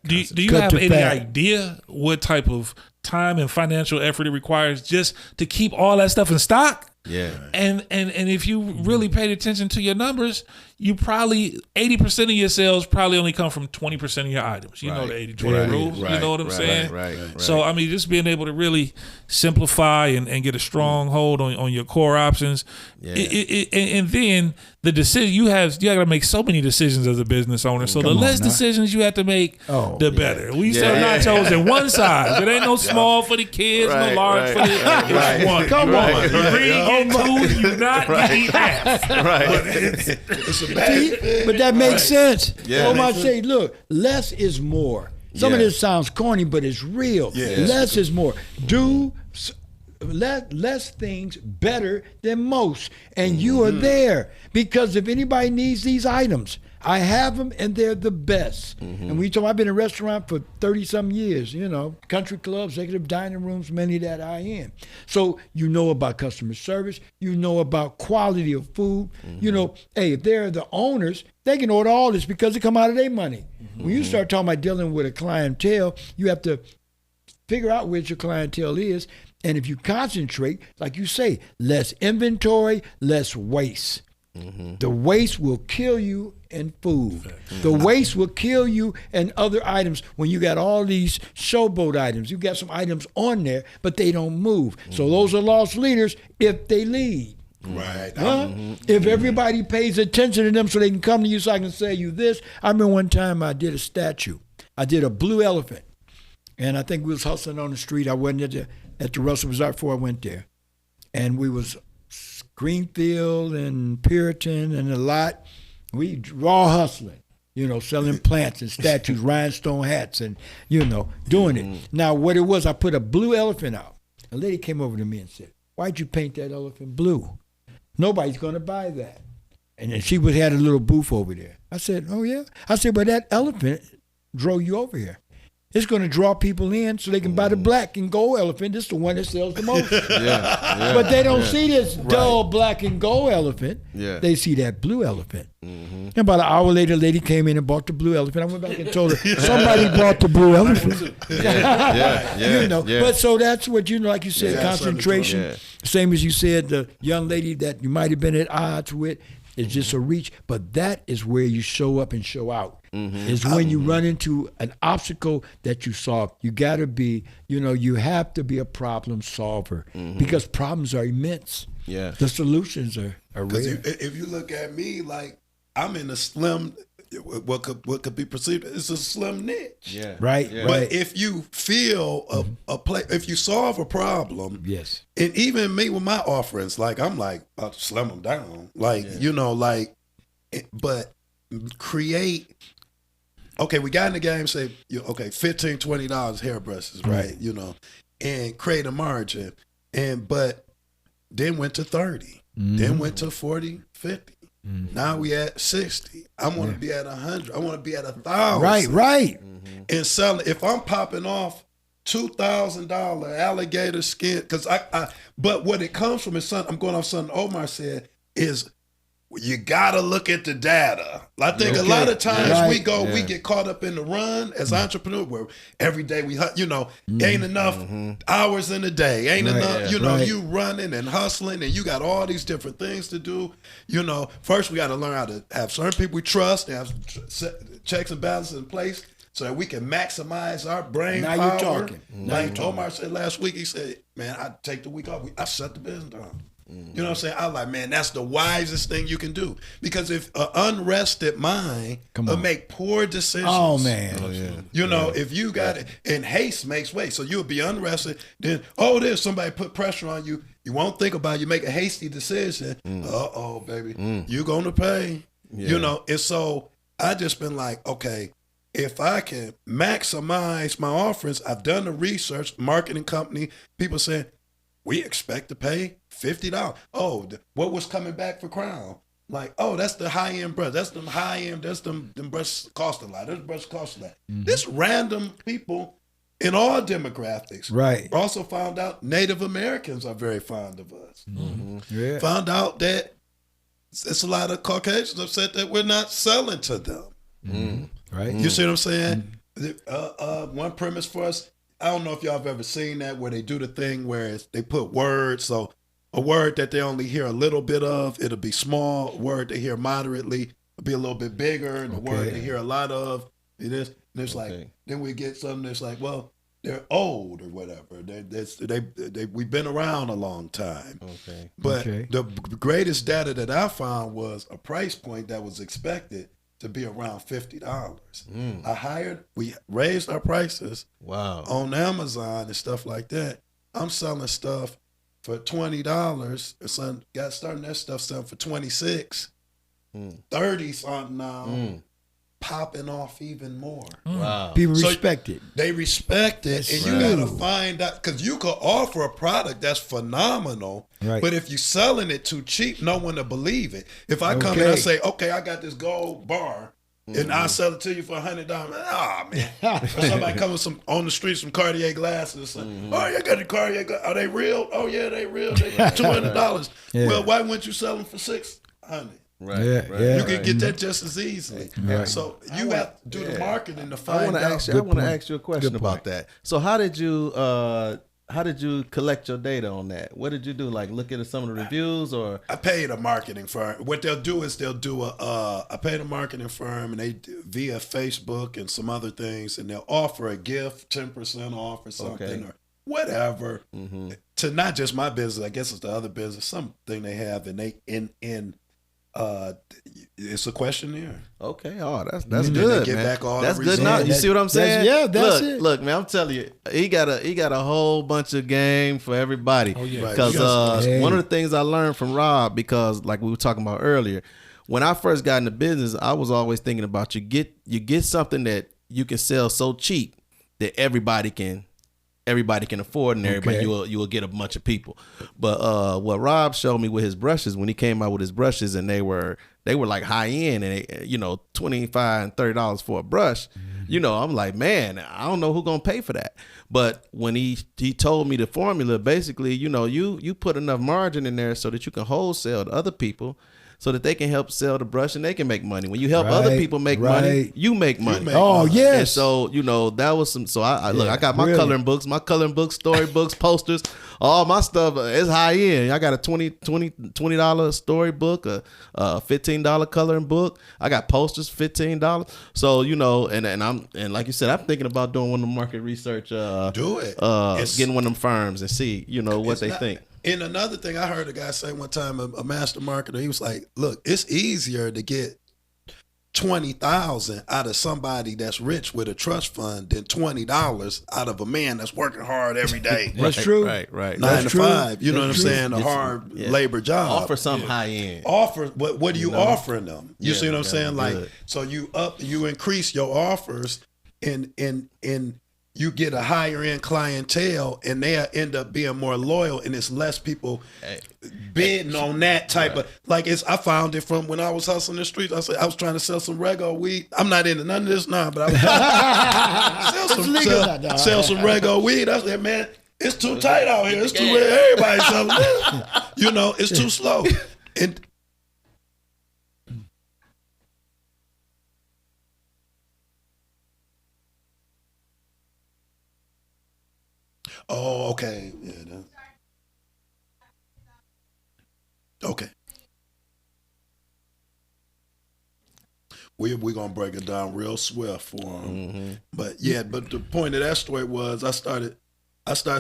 do you Cut have to any fat. idea what type of time and financial effort it requires just to keep all that stuff in stock? Yeah. And if you really paid attention to your numbers, you probably 80% of your sales probably only come from 20% of your items. You know the 80-20 rule. You know what I'm saying? Right. So I mean, just being able to really simplify and get a strong hold on your core options, and then the decision you got to make so many decisions as a business owner. So the Come on less now. decisions you have to make, the better. We sell Yeah. nachos in one size. It ain't no small for the kids, no Right, large for the. It's one. Come on. You really get 2, you not eat half. It's a bad. But that makes sense. Yeah. Omar say, look, less is more. Some of Yeah. this sounds corny, but it's real. Yeah. Less is more. Do less things better than most. And you are there. Because if anybody needs these items, I have them and they're the best. And I've been in a restaurant for 30-some years, country clubs, executive dining rooms, many that I in. So you know about customer service, you know about quality of food. Hey, if they're the owners, they can order all this because it come out of their money. When you start talking about dealing with a clientele, you have to figure out where your clientele is. And if you concentrate, like you say, less inventory, less waste. The waste will kill you and food. The waste will kill you and other items when you got all these showboat items. You got some items on there, but they don't move. So those are lost leaders if they lead. Right. Huh? If everybody pays attention to them so they can come to you so I can sell you this. I remember one time I did a statue. I did a blue elephant. And I think we was hustling on the street. I wasn't at the Russell Bazaar before I went there. And we was Greenfield and Puritan and a lot. We were all hustling, selling plants and statues, rhinestone hats and, doing it. Now, what it was, I put a blue elephant out. A lady came over to me and said, "Why'd you paint that elephant blue? Nobody's going to buy that." And then she had a little booth over there. I said, "Oh, yeah?" I said, "But that elephant drove you over here. It's going to draw people in so they can buy the black and gold elephant. This is the one that sells the most." But they don't see this dull black and gold elephant. Yeah. They see that blue elephant. And about an hour later, a lady came in and bought the blue elephant. I went back and told her, somebody bought the blue elephant. But so that's what, like you said, concentration. Same as you said, the young lady that you might have been at odds with is just a reach. But that is where you show up and show out. Is when you run into an obstacle that you solve. You got to be, you have to be a problem solver because problems are immense. Yeah, the solutions are rare. If you look at me, like I'm in a slim, what could be perceived as a slim niche. Yeah, right. But if you feel a play, if you solve a problem, yes, and even me with my offerings, like I'm like I'll slim them down, like but create. Okay, we got in the game, say, okay, $15, $20 hairbrushes, right? And create a margin. But then went to 30, then went to 40, 50. Now we at 60. I want to be at 100. I want to be at 1,000. Right. And selling, if I'm popping off $2,000 alligator skin, because but what it comes from is I'm going off something Omar said, is you gotta look at the data. I think a lot of times we get caught up in the run as entrepreneurs where every day we, ain't enough hours in the day, ain't enough, you running and hustling and you got all these different things to do. First we got to learn how to have certain people we trust and have checks and balances in place so that we can maximize our brain power. Now you're talking. Like Omar said last week, he said, "Man, I take the week off. I shut the business down." You know what I'm saying? I like, man, that's the wisest thing you can do. Because if an unrested mind will make poor decisions. Oh, man. If you got it, and haste makes way. So you'll be unrested. Then, there's somebody put pressure on you. You won't think about it. You make a hasty decision. Uh-oh, baby. You're going to pay. And so I just been like, okay, if I can maximize my offerings, I've done the research, marketing company, people saying, we expect to pay $50. What was coming back for Crown? Like, that's the high-end brush. That's them high-end. That's them brushes cost a lot. This brush cost a lot. This random people in all demographics. Right. Also found out Native Americans are very fond of us. Yeah. Found out that it's a lot of Caucasians upset that we're not selling to them. Right. You see what I'm saying? One premise for us, I don't know if y'all have ever seen that where they do the thing where they put words. So a word that they only hear a little bit of, it'll be small. A word they hear moderately, it'll be a little bit bigger. And the word they hear a lot of, it is. And it's like, then we get something that's like, well, they're old or whatever. We've been around a long time. Okay. But the greatest data that I found was a price point that was expected to be around $50. We raised our prices on Amazon and stuff like that. I'm selling stuff for $20. Got starting that stuff selling for $26. 30 something now. Popping off even more. Wow. People respect it. They respect it. And you got to find out, because you could offer a product that's phenomenal, but if you're selling it too cheap, no one will believe it. If I come and I say, okay, I got this gold bar, and I'll sell it to you for $100. Man. Or somebody comes on the street, some Cartier glasses. Like, you got the Cartier glasses. Are they real? Oh, yeah, they real. They $200. Well, why wouldn't you sell them for $600? Right. You can get that just as easily. So you have to do the marketing to find out. I want to ask you a question about that. So how did you how did you collect your data on that? What did you do? Like look at some of the reviews, or I paid a marketing firm. What they'll do is I paid a marketing firm, and they via Facebook and some other things, and they'll offer a gift, 10% off or something, or whatever, to not just my business. I guess it's the other business, something they have, and they it's a questionnaire. Okay, that's good, get man. back all that's the good. results. Now you see what I'm saying? That's look, it. Look, man, I'm telling you, he got a whole bunch of game for everybody. Oh yeah, Right. Because Hey. one of the things I learned from Rob, because like we were talking about earlier, when I first got into business, I was always thinking about you get something that you can sell so cheap that everybody can afford, and everybody you will get a bunch of people. But what Rob showed me with his brushes, when he came out with his brushes, and they were like high end, and $25 and $30 for a brush. I'm like, man, I don't know who's gonna pay for that. But when he told me the formula, basically, you put enough margin in there so that you can wholesale to other people, so that they can help sell the brush and they can make money. When you help other people make money, you make money. Yes. And so, that was some. So I look, I got my coloring books, storybooks, posters, all my stuff. It's high end. I got a $20 storybook, a $15 coloring book. I got posters, $15. So and like you said, I'm thinking about doing one of the market research. Do it. Getting one of them firms and see what they think. And another thing I heard a guy say one time, a master marketer, he was like, look, it's easier to get 20,000 out of somebody that's rich with a trust fund than $20 out of a man that's working hard every day. That's true. Right. 9 That's to true. 5. You know what I'm That's saying? true. A hard labor job. Offer something high end. Offer what are you offering them? You see what I'm saying? Like, good. so you increase your offers and you get a higher end clientele, and they'll end up being more loyal, and it's less people bidding on that type of, like, I found it from when I was hustling the streets. I was trying to sell some Rego weed. I'm not into none of this now, but I was sell some Rego weed. I said, man, it's too tight out here. It's too everybody's selling this. It's too slow. And oh, okay. Yeah. Okay. We're gonna break it down real swift for them. But the point of that story was I started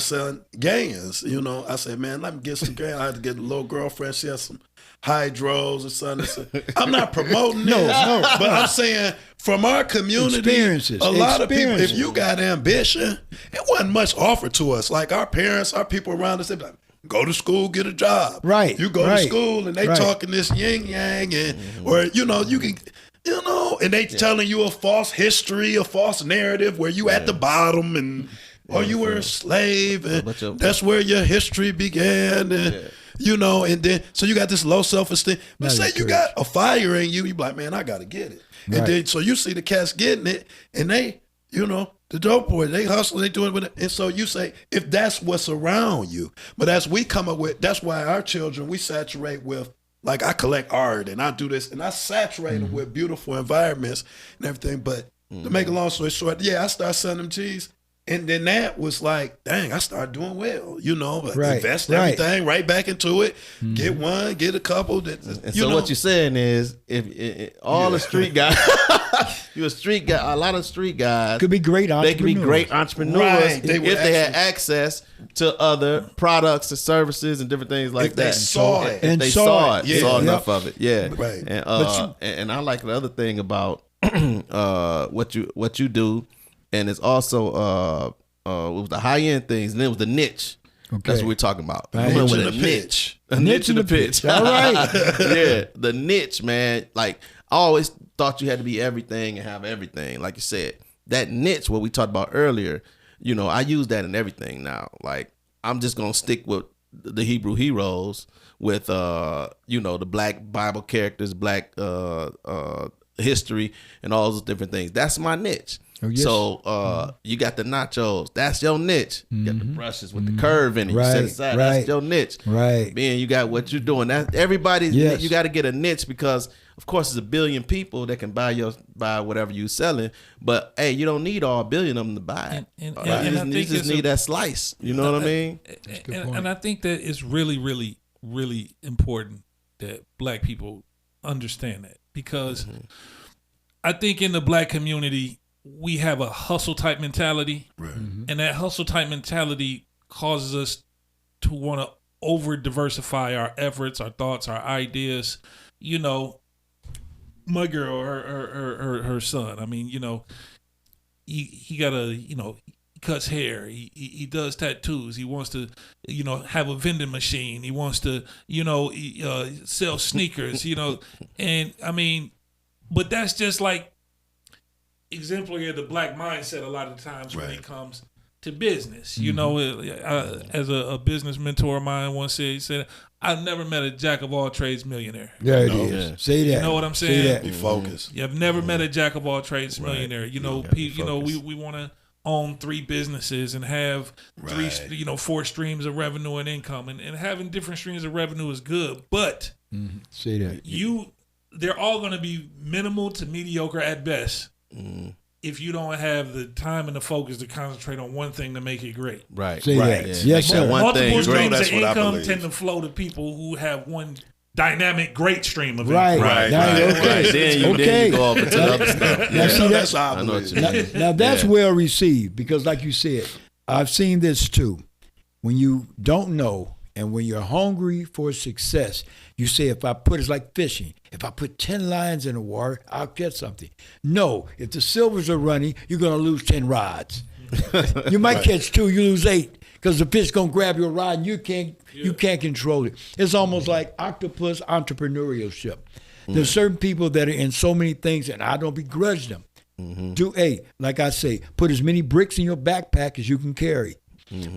selling gains. I said, man, let me get some gains. I had to get a little girlfriend. She had some hydros or something. I'm not promoting this, but I'm saying from our community, a lot of people, if you got ambition, it wasn't much offered to us. Like our parents, our people around us, they'd be like, go to school, get a job. Right. You go to school and they talking this yin yang and or you can and they telling you a false history, a false narrative where you at the bottom and or you were a slave and that's where your history began and and then so you got this low self-esteem. But say you got a fire in you be like, man, I gotta get it. And then so you see the cats getting it and they, the dope boys, they hustle, they do it with it. And so you say, if that's what's around you, but as we come up with, that's why our children, we saturate with, like I collect art and I do this and I saturate them with beautiful environments and everything. But to make a long story short, I started selling them cheese. And then that was like, dang, I started doing well, invest everything right back into it, get one, get a couple. And so what you're saying is, if all the street guys, you're a street guy, a lot of street guys could be great entrepreneurs. They could be great entrepreneurs Right. if they had access to other products and services and different things like If that. they saw it. If they saw enough of it, Right. And I like the other thing about what you do. And it's also it was the high end things, and it was the niche. Okay. That's what we're talking about. Niche With and a the pitch. A niche and the pitch. All right. Yeah, the niche, man. Like I always thought you had to be everything and have everything. Like you said, that niche, what we talked about earlier. I use that in everything now. Like I'm just gonna stick with the Hebrew heroes, with the Black Bible characters, Black history, and all those different things. That's my niche. Oh, yes. So you got the nachos. That's your niche. You got the brushes with the curve in it. Right, You set aside. right. That's your niche. Right. Then you got what you're doing. That everybody, Yes. you got to get a niche because, of course, there's a billion people that can buy whatever you're selling. But hey, you don't need all 1 billion of them to buy it. You just need that slice. You know what I mean? And I think that it's really, really, really important that Black people understand that, because I think in the Black community we have a hustle type mentality, and that hustle type mentality causes us to want to over diversify our efforts, our thoughts, our ideas. You know, my girl, her son. I mean, you know, he got he cuts hair. He does tattoos. He wants to, have a vending machine. He wants to, sell sneakers. And I mean, but that's just like exemplary of the Black mindset a lot of times when it comes to business. As a business mentor of mine once said, he said, I've never met a jack of all trades millionaire. There it is. Say that. You know what I'm saying? Say that. Be focused. I've never met a jack of all trades millionaire. We want to own 3 businesses and have 4 streams of revenue and income, and having different streams of revenue is good, but say that they're all going to be minimal to mediocre at best if you don't have the time and the focus to concentrate on one thing to make it great. Right. Say that. Yeah. Yes, sir. One Multiple thing streams That's of what I income believe. tend to flow to people who have one dynamic, great stream of Right. income. Right. Okay. Then you go over to the other stuff. Now, see, That's how I I know what believe. you mean. Now that's well received, because like you said, I've seen this too. When you don't know and when you're hungry for success, you say, it's like fishing. If I put 10 lines in the water, I'll catch something. No, if the silvers are running, you're going to lose 10 rods. You might catch 2, you lose 8, because the fish going to grab your rod and you can't control it. It's almost like octopus entrepreneurship. There's certain people that are in so many things, and I don't begrudge them. Like I say, put as many bricks in your backpack as you can carry.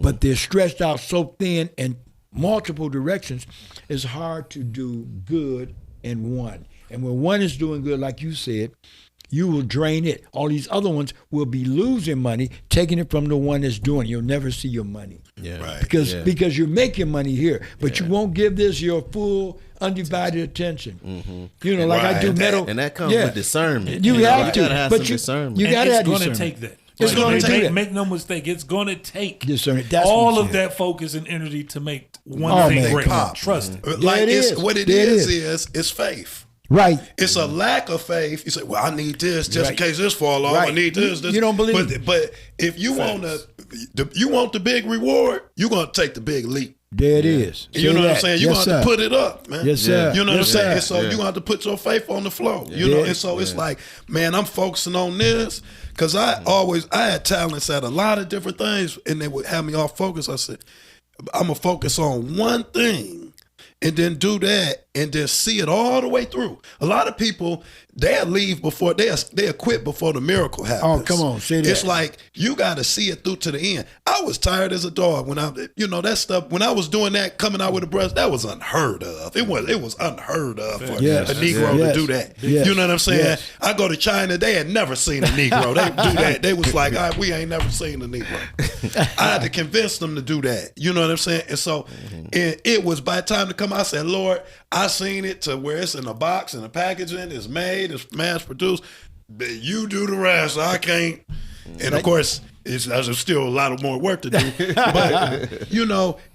But they're stretched out so thin in multiple directions, it's hard to do good in one. And when one is doing good, like you said, you will drain it. All these other ones will be losing money, taking it from the one that's doing it. You'll never see your money. Yeah. Right. Because you're making money here, but you won't give this your full, undivided attention. Like I do metal. And that comes with discernment. You have to, gotta have but some discernment. you got to have It's going to discernment. take that. It's going to do that. Make no mistake. It's going to take Discernment. That's all what of I'm that focus and energy to make one Oh, thing man, great. Pop. Trust it. Like it is. what it There it is it's faith. Right. It's a lack of faith. You say, "Well, I need this just in case this fall off. I Right. need this." You don't believe But if you want the big reward, you're gonna take the big leap. There it is. You know what I'm saying? You're Yes, gonna have sir. to put it up, man. Yes, sir. You know what I'm Yes, saying? sir. And so you're gonna have to put your faith on the floor. You know, and so it's like, man, I'm focusing on this because I had talents at a lot of different things, and they would have me off focus. I said, I'm gonna focus on one thing and then do that and then see it all the way through. A lot of people, they'll leave before they'll quit before the miracle happens. Oh, come on, say that. It's like you got to see it through to the end. I was tired as a dog when that stuff. When I was doing that, coming out with a breast, that was unheard of. It was unheard of for Yes. a Negro Yes. to do that. Yes. You know what I'm saying? Yes. I go to China, they had never seen a Negro. They do that. They was like, we ain't never seen a Negro. I had to convince them to do that. You know what I'm saying? And so it was by the time to come, I said, Lord, I seen it to where it's in a box and the packaging, it's made, it's mass produced. But you do the rest. I can't. And of course, there's still a lot of more work to do. But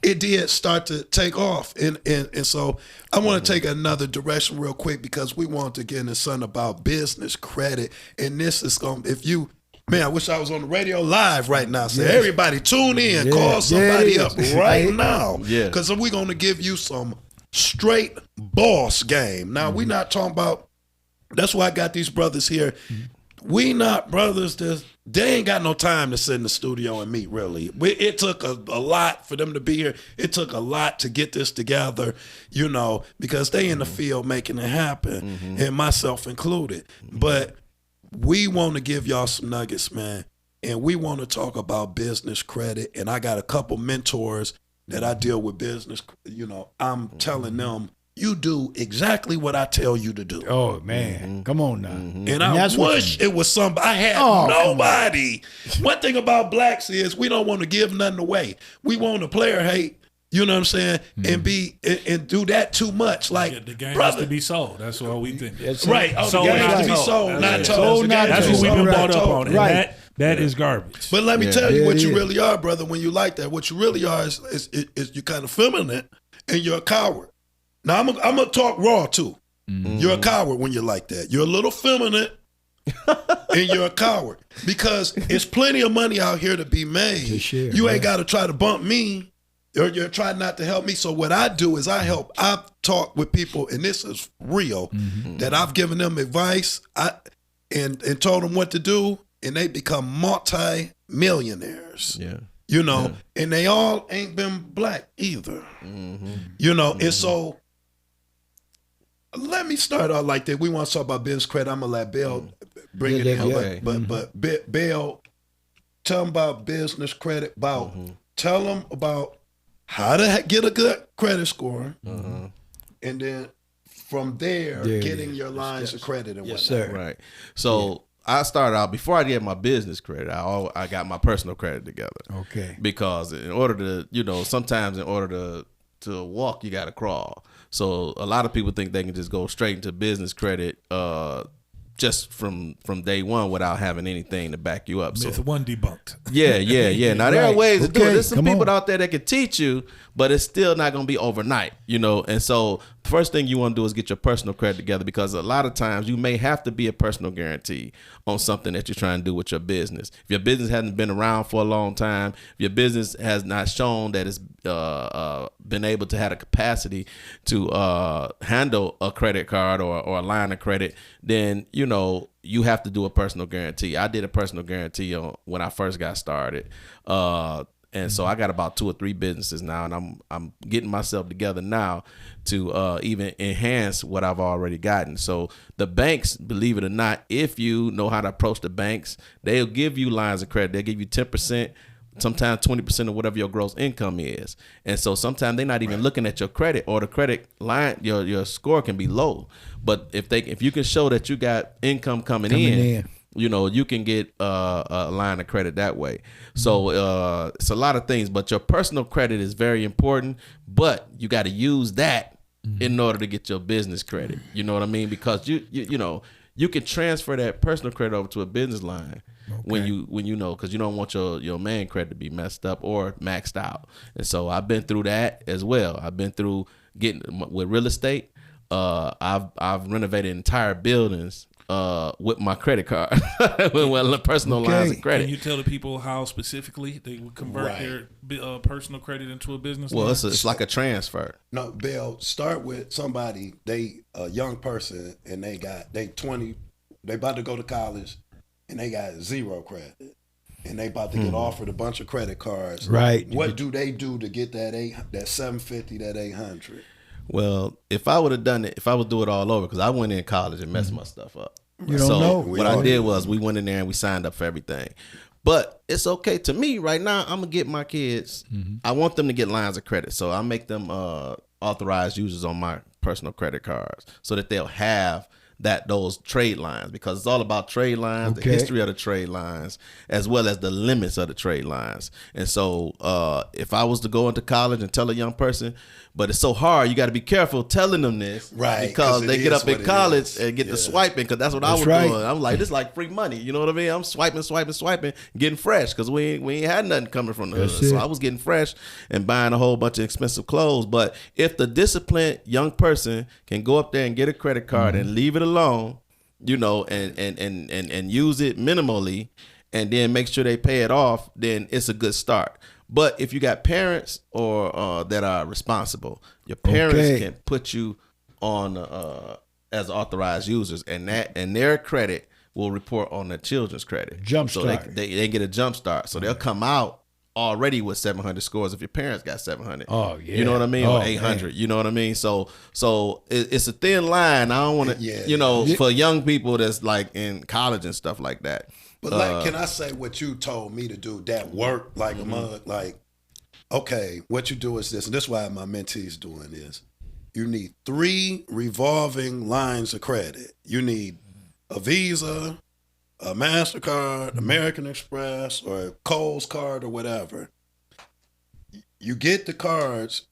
it did start to take off. And so I want to take another direction real quick because we want to get into something about business credit. And this is man, I wish I was on the radio live right now. So everybody tune in, call somebody up right now. Yeah. Because we're going to give you some straight boss game. Now, we're not talking about, that's why I got these brothers here. We not brothers they ain't got no time to sit in the studio and meet, really. It took a lot for them to be here. It took a lot to get this together, because they in the field making it happen, and myself included. But we want to give y'all some nuggets, man, and we want to talk about business credit. And I got a couple mentors that I deal with business. I'm telling them you do exactly what I tell you to do. Oh man, come on now. And I that's what wish it was somebody. I had Oh, nobody. One thing about blacks is we don't want to give nothing away. We want to player hate. You know what I'm saying? And be and do that too much. Like The game brother, has to be sold. That's what we think. right? Oh, Sold, the game not has to be told. sold, not That's told. it. The game That's has what to we've be been sold, brought not up told. on. Right. And that is garbage. But let me tell you Yeah, what it you is. really are, brother. When you like that, what you really are is you're kind of feminine and you're a coward. Now I'm gonna talk raw too. You're a coward when you're like that. You're a little feminine and you're a coward because it's plenty of money out here to be made. To share, You ain't yeah. got to try to bump me or you're trying not to help me. So what I do is I talk with people, and this is real, that I've given them advice and told them what to do, and they become multi-millionaires. Yeah. You know, and they all ain't been black either. You know, and so let me start out like that. We want to talk about business credit. I'm gonna let Bill bring it in. Okay. But Bill, tell them about business credit. Tell them about how to get a good credit score, and then from there, getting your lines of credit and whatnot. sir. Right. So I started out before I did my business credit. I got my personal credit together. Okay. Because in order to, sometimes in order to walk, you got to crawl. So a lot of people think they can just go straight into business credit just from day one without having anything to back you up. Myth So one debunked. yeah. Now there are Right. ways to do it. Okay, There's some come people on. out there that can teach you, but it's still not going to be overnight, And so first thing you want to do is get your personal credit together, because a lot of times you may have to be a personal guarantee on something that you're trying to do with your business. If your business hasn't been around for a long time, if your business has not shown that it's been able to have a capacity to handle a credit card or a line of credit, then you have to do a personal guarantee. I did a personal guarantee when I first got started. And so I got about 2 or 3 businesses now, and I'm getting myself together now to even enhance what I've already gotten. So the banks, believe it or not, if you know how to approach the banks, they'll give you lines of credit. They'll give you 10%, sometimes 20% of whatever your gross income is. And so sometimes they're not even looking at your credit, or the credit line, your score can be low. But if you can show that you got income coming in, you can get a line of credit that way. So it's a lot of things, but your personal credit is very important, but you got to use that in order to get your business credit. You know what I mean? Because you can transfer that personal credit over to a business line when you because you don't want your main credit to be messed up or maxed out. And so I've been through that as well. I've been through getting with real estate. I've renovated entire buildings with my credit card, with personal lines of credit. Can you tell the people how specifically they would convert their personal credit into a business line? Well, it's like a transfer. No, Bill, start with somebody, a young person, and they 20, they about to go to college, and they got 0 credit, and they about to get offered a bunch of credit cards. Right. What do they do to get that 750, that 800? Well, if I would have done it, if I would do it all over, because I went in college and messed my stuff up. You don't know. What I did was we went in there and we signed up for everything. But it's okay to me right now. I'm gonna get my kids. I want them to get lines of credit, so I make them authorized users on my personal credit cards, so that they'll have those trade lines, because it's all about trade lines, the history of the trade lines, as well as the limits of the trade lines. And so if I was to go into college and tell a young person, but it's so hard, you got to be careful telling them this, right? Because they get up in college and get the swiping, because that's what I was doing. I'm like, this is like free money, you know what I mean? I'm swiping, getting fresh, because we ain't had nothing coming from the hood. So I was getting fresh and buying a whole bunch of expensive clothes. But if the disciplined young person can go up there and get a credit card and leave it alone, and use it minimally, and then make sure they pay it off, then it's a good start. But if you got parents or that are responsible, your parents can put you on as authorized users, and their credit will report on their children's credit. Jump so start. they get a jump start. So they'll come out already with 700 scores if your parents got 700. Oh yeah. You know what I mean? Oh, or 800. man. You know what I mean? So it's a thin line. I don't want to, for young people that's like in college and stuff like that. But can I say what you told me to do? That work like a mug. Like, okay, what you do is this, and this is why my mentees doing this. you need 3 revolving lines of credit. You need a Visa, a MasterCard, American Express, or a Kohl's card or whatever. You get the cards.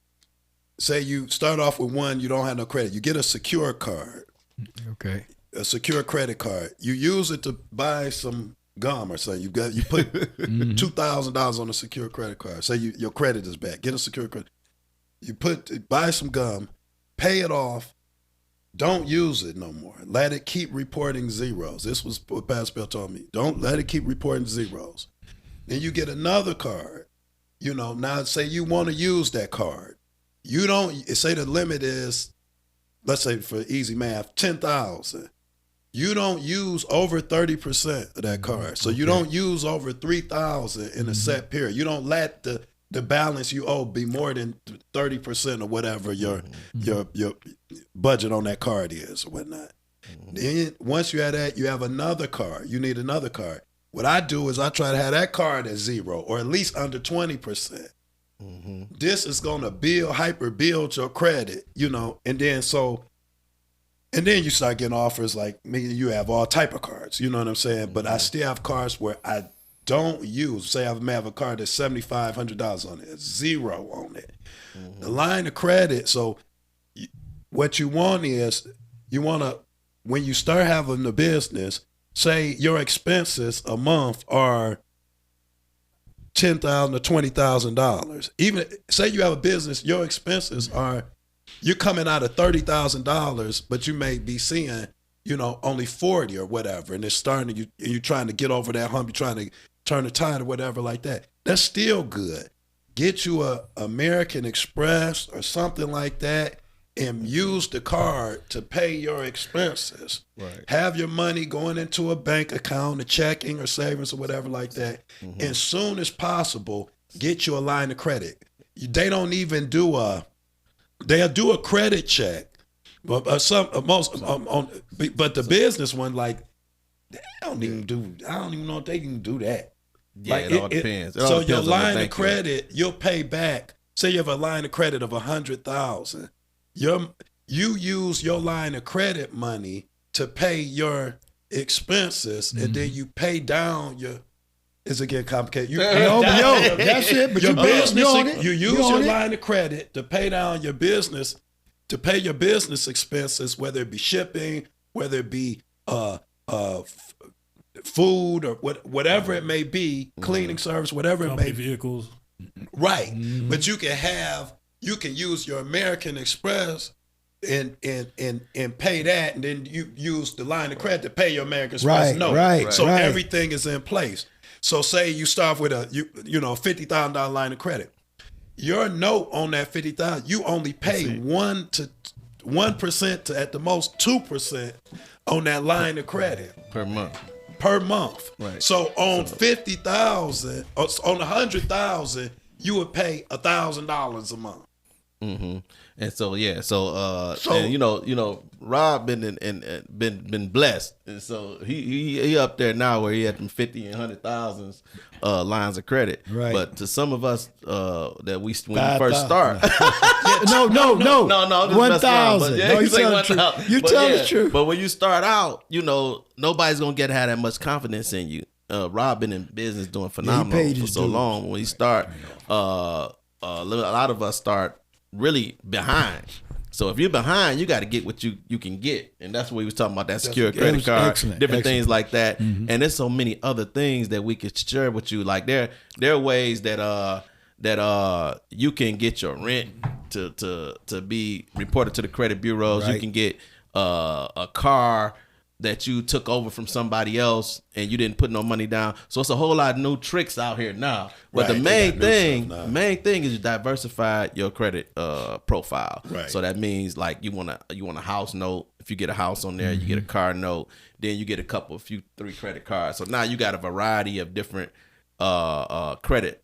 Say you start off with one, you don't have no credit. You get a secure card. Okay. A secure credit card. You use it to buy some gum or something. You put $2,000 on a secure credit card. Say your credit is bad. Get a secure credit. You buy some gum, pay it off. Don't use it no more. Let it keep reporting zeros. This was what Pastor Bill told me. Don't let it keep reporting zeros. Then you get another card. Now say you want to use that card. You don't say the limit is, let's say for easy math, 10,000. You don't use over 30% of that card. So you don't use over 3,000 in a set period. You don't let the balance you owe be more than 30% or whatever your budget on that card is or whatnot. Then once you have that, you have another card. You need another card. What I do is I try to have that card at 0 or at least under 20%. This is going to hyper build your credit, and then you start getting offers like me. You have all type of cards, you know what I'm saying? But I still have cards where I don't use. Say I may have a card that's $7,500 on it, it's 0 on it. The line of credit. So what you want is when you start having the business, say your expenses a month are $10,000 to $20,000. Even say you have a business, your expenses are, you're coming out of $30,000, but you may be seeing, only 40 or whatever, and it's starting. You're trying to get over that hump. You're trying to turn the tide or whatever like that. That's still good. Get you a American Express or something like that, and use the card to pay your expenses. Right. Have your money going into a bank account, a checking or savings or whatever like that. As soon as possible, get you a line of credit. They don't even they'll do a credit check, but but the business one, like, they don't even do. I don't even know if they can do that. Yeah, like, it all depends. So your line of credit, you'll pay back. Say you have a line of credit of $100,000. You use your line of credit money to pay your expenses, and then you pay down your. Is it getting complicated? That's it. But your business, you use your line of credit to pay down your business, to pay your business expenses, whether it be shipping, whether it be food or whatever it may be, cleaning service, whatever it may be. Vehicles. Right, but you can use your American Express and pay that, and then you use the line of credit to pay your American Express note. Right. So everything is in place. So say you start with a $50,000 line of credit. Your note on that $50,000, you only pay 1% to at the most 2% on that line of credit per month. Right. So on 50,000, on 100,000, you would pay $1,000 a month. And so and Rob been blessed, and so he up there now where he had them 50 and 100,000s lines of credit. Right. But to some of us that when you first start, no, I'm just 1,000. Yeah, you telling the truth. You telling the truth. But when you start out, nobody's gonna have that much confidence in you. Rob been in business doing phenomenal for so long. When you start, a lot of us start really behind. So if you're behind, you got to get what you can get, and that's what we was talking about, that secure credit card, different things like that. And there's so many other things that we could share with you. Like there are ways that you can get your rent to be reported to the credit bureaus. Right. You can get a car that you took over from somebody else and you didn't put no money down. So it's a whole lot of new tricks out here now. But the main thing is you diversify your credit profile. Right. So that means like you want a house note. If you get a house on there, you get a car note. Then you get a three credit cards. So now you got a variety of different credit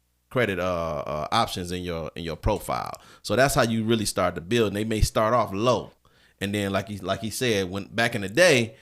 options in your profile. So that's how you really start to build. And they may start off low. And then, like he said, when back in the day,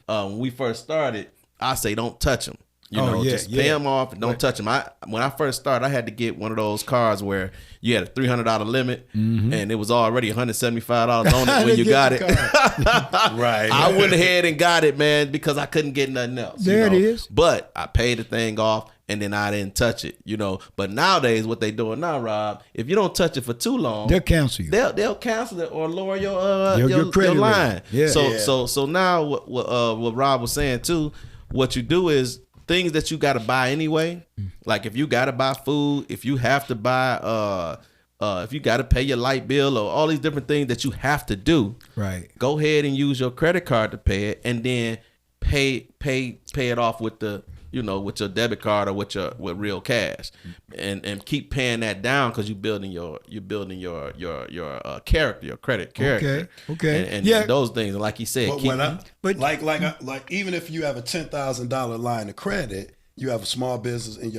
when we first started, I say don't touch them. You know, just pay them off and don't touch them. When I first started, I had to get one of those cards where you had a $300 limit and it was already $175 on it when you got it. Right. I went ahead and got it, man, because I couldn't get nothing else. There it is. But I paid the thing off and then I didn't touch it, you know. But nowadays, what they doing now, Rob, if you don't touch it for too long, they'll cancel you. They'll cancel it or lower your credit line. Yeah. So now what Rob was saying too, what you do is things that you got to buy anyway. Like if you got to buy food, if you have to buy if you got to pay your light bill or all these different things that you have to do, right? Go ahead and use your credit card to pay it, and then pay it off with the, you know, with your debit card or with real cash, and keep paying that down because you're building your character, your credit character. Okay. And those things, like he said, like even if you have a $10,000 line of credit, you have a small business and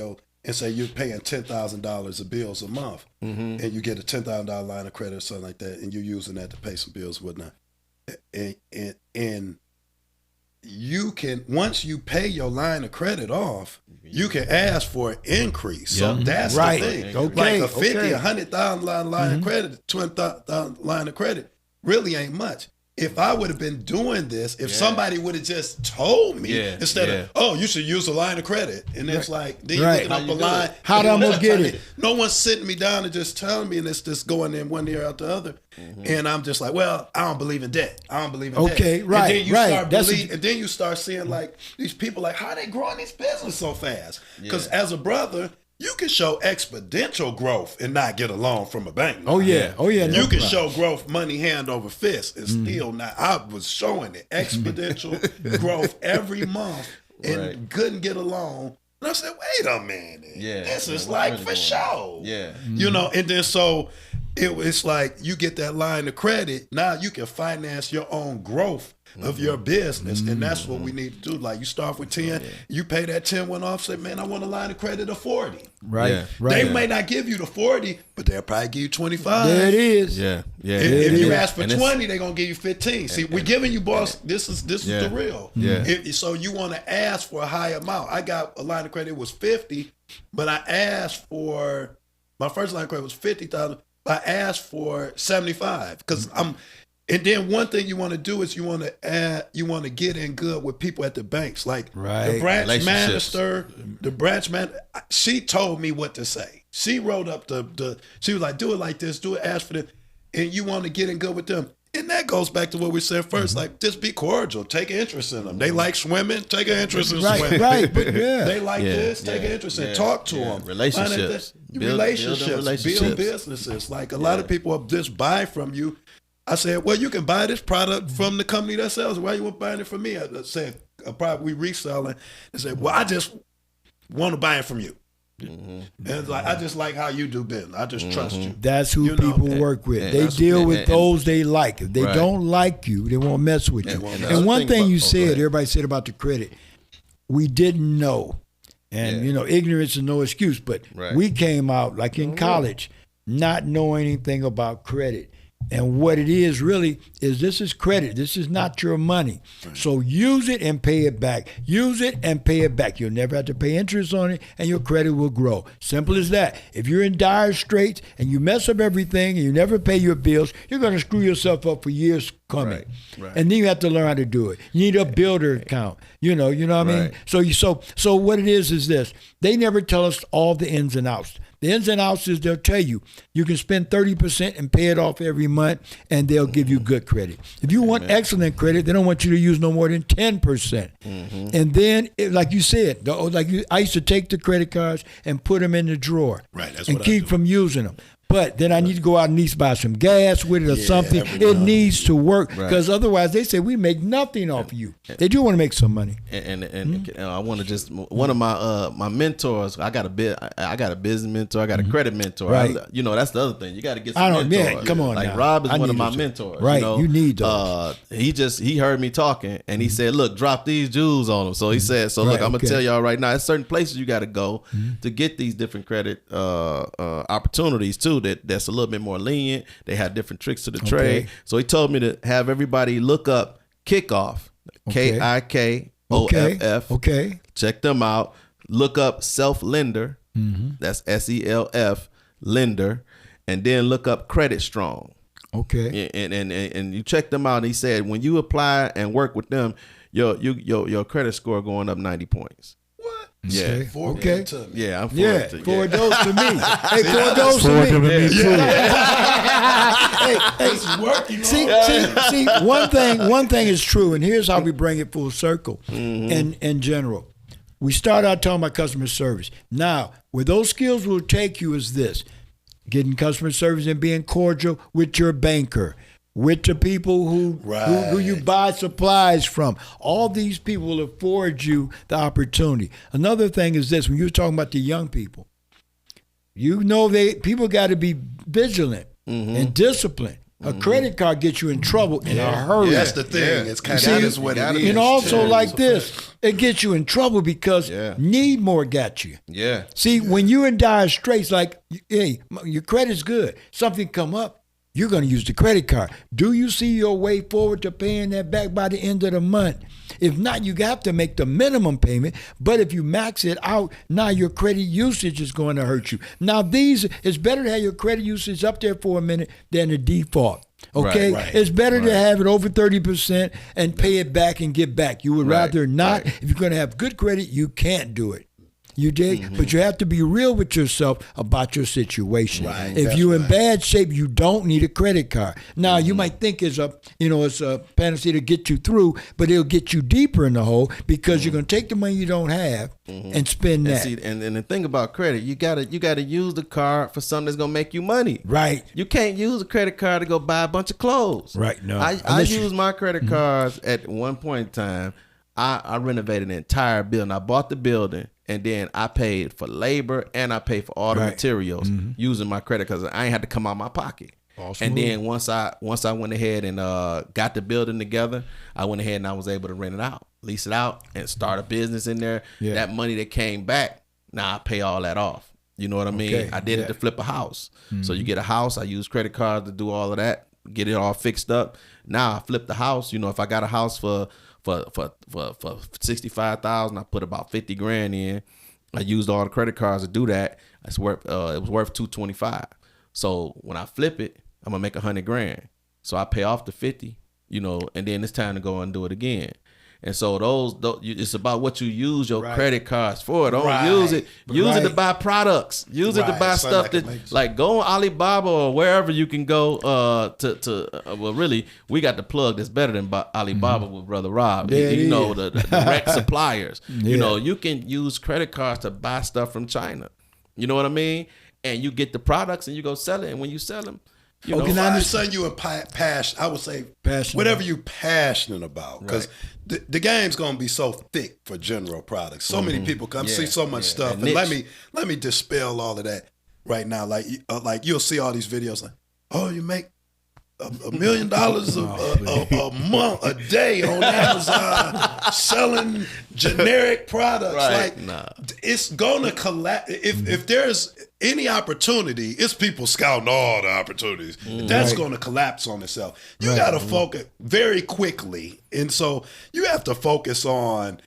say you're paying $10,000 of bills a month, and you get a $10,000 line of credit or something like that, and you're using that to pay some bills, whatnot, and you can, once you pay your line of credit off, you can ask for an increase. So that's right. the thing. Okay. Like a $50,000, $100,000 line of credit, $20,000 line of credit really ain't much. If I would have been doing this, if somebody would have just told me instead of, oh, you should use a line of credit. And it's like, then you're looking up a line. How am I going to get it? No one's sitting me down and just telling me, and it's just going in one ear out the other. And I'm just like, well, I don't believe in debt. I don't believe in debt. Okay, right, And then you start seeing like these people like, how are they growing this business so fast? Because as a brother, you can show exponential growth and not get a loan from a bank. Oh yeah. You can show growth, money hand over fist, and still not. I was showing it exponential growth every month and couldn't get a loan. And I said, wait a minute. This is like for sure. You know, and then so it's like you get that line of credit. Now you can finance your own growth of your business, and that's what we need to do. Like you start with 10, you pay that 10 one off, say, man, I want a line of credit of 40. Right. They may not give you the 40, but they'll probably give you 25. There it is. If you ask for 20, they're gonna give you 15. See, we're giving you, boss. This is the real. So you want to ask for a high amount. I got a line of credit, it was 50, but I asked for, my first line of credit was 50,000. I asked for 75 because and then one thing you want to do is you want to get in good with people at the banks, like the branch man. She told me what to say. She wrote up she was like, do it like this, do it, ask for this, and you want to get in good with them. And that goes back to what we said first, like just be cordial, take an interest in them. They like swimming, take an interest in swimming. Right, they like this, take an interest in, talk to them. Relationships, build businesses. Like a lot of people are just buy from you. I said, well, you can buy this product from the company that sells it. Why you want buying it from me? I said, a product we reselling. I said, well, I just want to buy it from you. And it's like, I just like how you do business. I just trust you. That's who people work with. They deal with those they like. If they don't like you, they won't mess with you. And one thing you said, everybody said about the credit, we didn't know. And, ignorance is no excuse. But we came out, like in college, not knowing anything about credit. And what it is really is this is credit. This is not your money. So use it and pay it back. Use it and pay it back. You'll never have to pay interest on it, and your credit will grow. Simple as that. If you're in dire straits and you mess up everything and you never pay your bills, you're going to screw yourself up for years coming. And then you have to learn how to do it. You need a builder account. You know what I mean? So what it is this. They never tell us all the ins and outs. The ins and outs is they'll tell you can spend 30% and pay it off every month, and they'll give you good credit. If you want excellent credit, they don't want you to use no more than 10%. And then, like you said, I used to take the credit cards and put them in the drawer and keep from using them. But then I need to go out and at least buy some gas with it or something. It needs to work because otherwise they say we make nothing off of you. They do want to make some money. And I want to just one of my mentors. I got a business mentor. I got a credit mentor. Right. That's the other thing. You got to get some mentors. Yeah, come on. Like now. Rob is one of my mentors. Right. You need those. He heard me talking and he said, "Look, drop these jewels on them." So he said, look, I'm gonna tell y'all right now. There's certain places you got to go to get these different credit opportunities too. That's a little bit more lenient. They have different tricks to the trade. So he told me to have everybody look up Kickoff, KIKOFF. Okay. Check them out. look up self lender. That's SELF lender, and then look up Credit Strong. Okay. And you check them out. And he said when you apply and work with them, your credit score going up 90 points. What? Yeah. Forward it to me. Yeah, I'm forward Yeah, to you. forward those to me. Hey, forward those to Forward them me. to me too. This is working. See, one thing is true, and here's how we bring it full circle. In general, we start out talking about customer service. Now, where those skills will take you is this: getting customer service and being cordial with your banker, with the people who you buy supplies from. All these people will afford you the opportunity. Another thing is this: when you're talking about the young people, people got to be vigilant and disciplined. A credit card gets you in trouble in a hurry. That's the thing. It's kind of See, is what it is. And also like this, it gets you in trouble because need more got you. Yeah. See, when you're in dire straits, like, hey, your credit's good, something come up, you're going to use the credit card. Do you see your way forward to paying that back by the end of the month? If not, you have to make the minimum payment. But if you max it out, now your credit usage is going to hurt you. Now, it's better to have your credit usage up there for a minute than the default. Okay? Right. It's better to have it over 30% and pay it back and get back. You would rather not. If you're going to have good credit, you can't do it. You dig? But you have to be real with yourself about your situation. Right, if you're in bad shape, you don't need a credit card. Now, you might think it's a panacea to get you through, but it'll get you deeper in the hole because you're going to take the money you don't have and spend that. And the thing about credit, you gotta use the card for something that's gonna make you money. Right. You can't use a credit card to go buy a bunch of clothes. Right. No. I used my credit cards at one point in time. I renovated an entire building. I bought the building. And then I paid for labor and I paid for all the materials using my credit because I ain't had to come out of my pocket. Awesome. And then once I went ahead and got the building together, I went ahead and I was able to rent it out, lease it out, and start a business in there. Yeah. That money that came back, now I pay all that off. You know what I mean? Okay. I did it to flip a house. So you get a house, I use credit cards to do all of that, get it all fixed up. Now I flip the house. You know, if I got a house for $65,000, I put about $50,000 in. I used all the credit cards to do that. It was worth $225,000. So when I flip it, I'm gonna make $100,000. So I pay off the 50, and then it's time to go and do it again. And so it's about what you use your credit cards for. Don't use it. Use it to buy products. Use it to buy stuff that, like, go on Alibaba or wherever you can go. Well, really, we got the plug that's better than Alibaba with Brother Rob. The direct suppliers. You can use credit cards to buy stuff from China. You know what I mean? And you get the products and you go sell it. And when you sell them, can I understand you in passion? I would say passionate. Whatever you're passionate about, because the game's gonna be so thick for general products. So many people come see so much stuff, and let me dispel all of that right now. Like you'll see all these videos like, oh, you make $1 million a month, a day on Amazon selling generic products. It's gonna collapse. If there's any opportunity, it's people scouting all the opportunities. That's gonna collapse on itself. You gotta focus very quickly, and so you have to focus on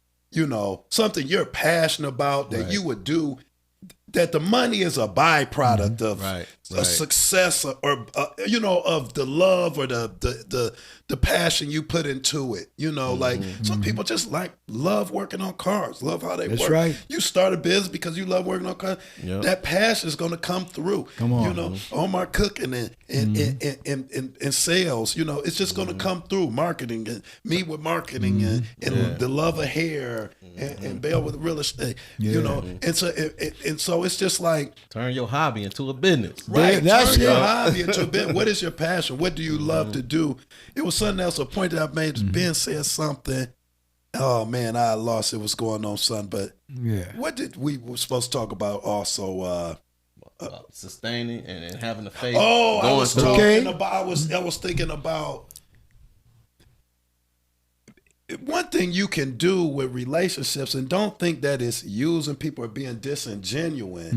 something you're passionate about that you would do. That the money is a byproduct of a success or of the love or the passion you put into it. Like some people just love working on cars, love how they work. Right. You start a business because you love working on cars. Yep. That passion is going to come through. Come on, Omar cooking and sales. It's just going to come through marketing and me with marketing and the love of hair and Bell with real estate. And so it's just like turn your hobby into a business. Right. Turn your hobby into a business. What is your passion? What do you love to do? It was something else, a point that I made. Ben said something. Oh man, I lost it. What's going on, son? But what did we were supposed to talk about also? Sustaining and having the faith. Oh, I was talking about. I was thinking about. One thing you can do with relationships, and don't think that it's using people or being disingenuous,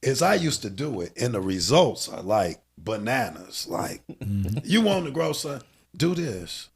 is I used to do it, and the results are like bananas. Like, you want to grow, son? Do this.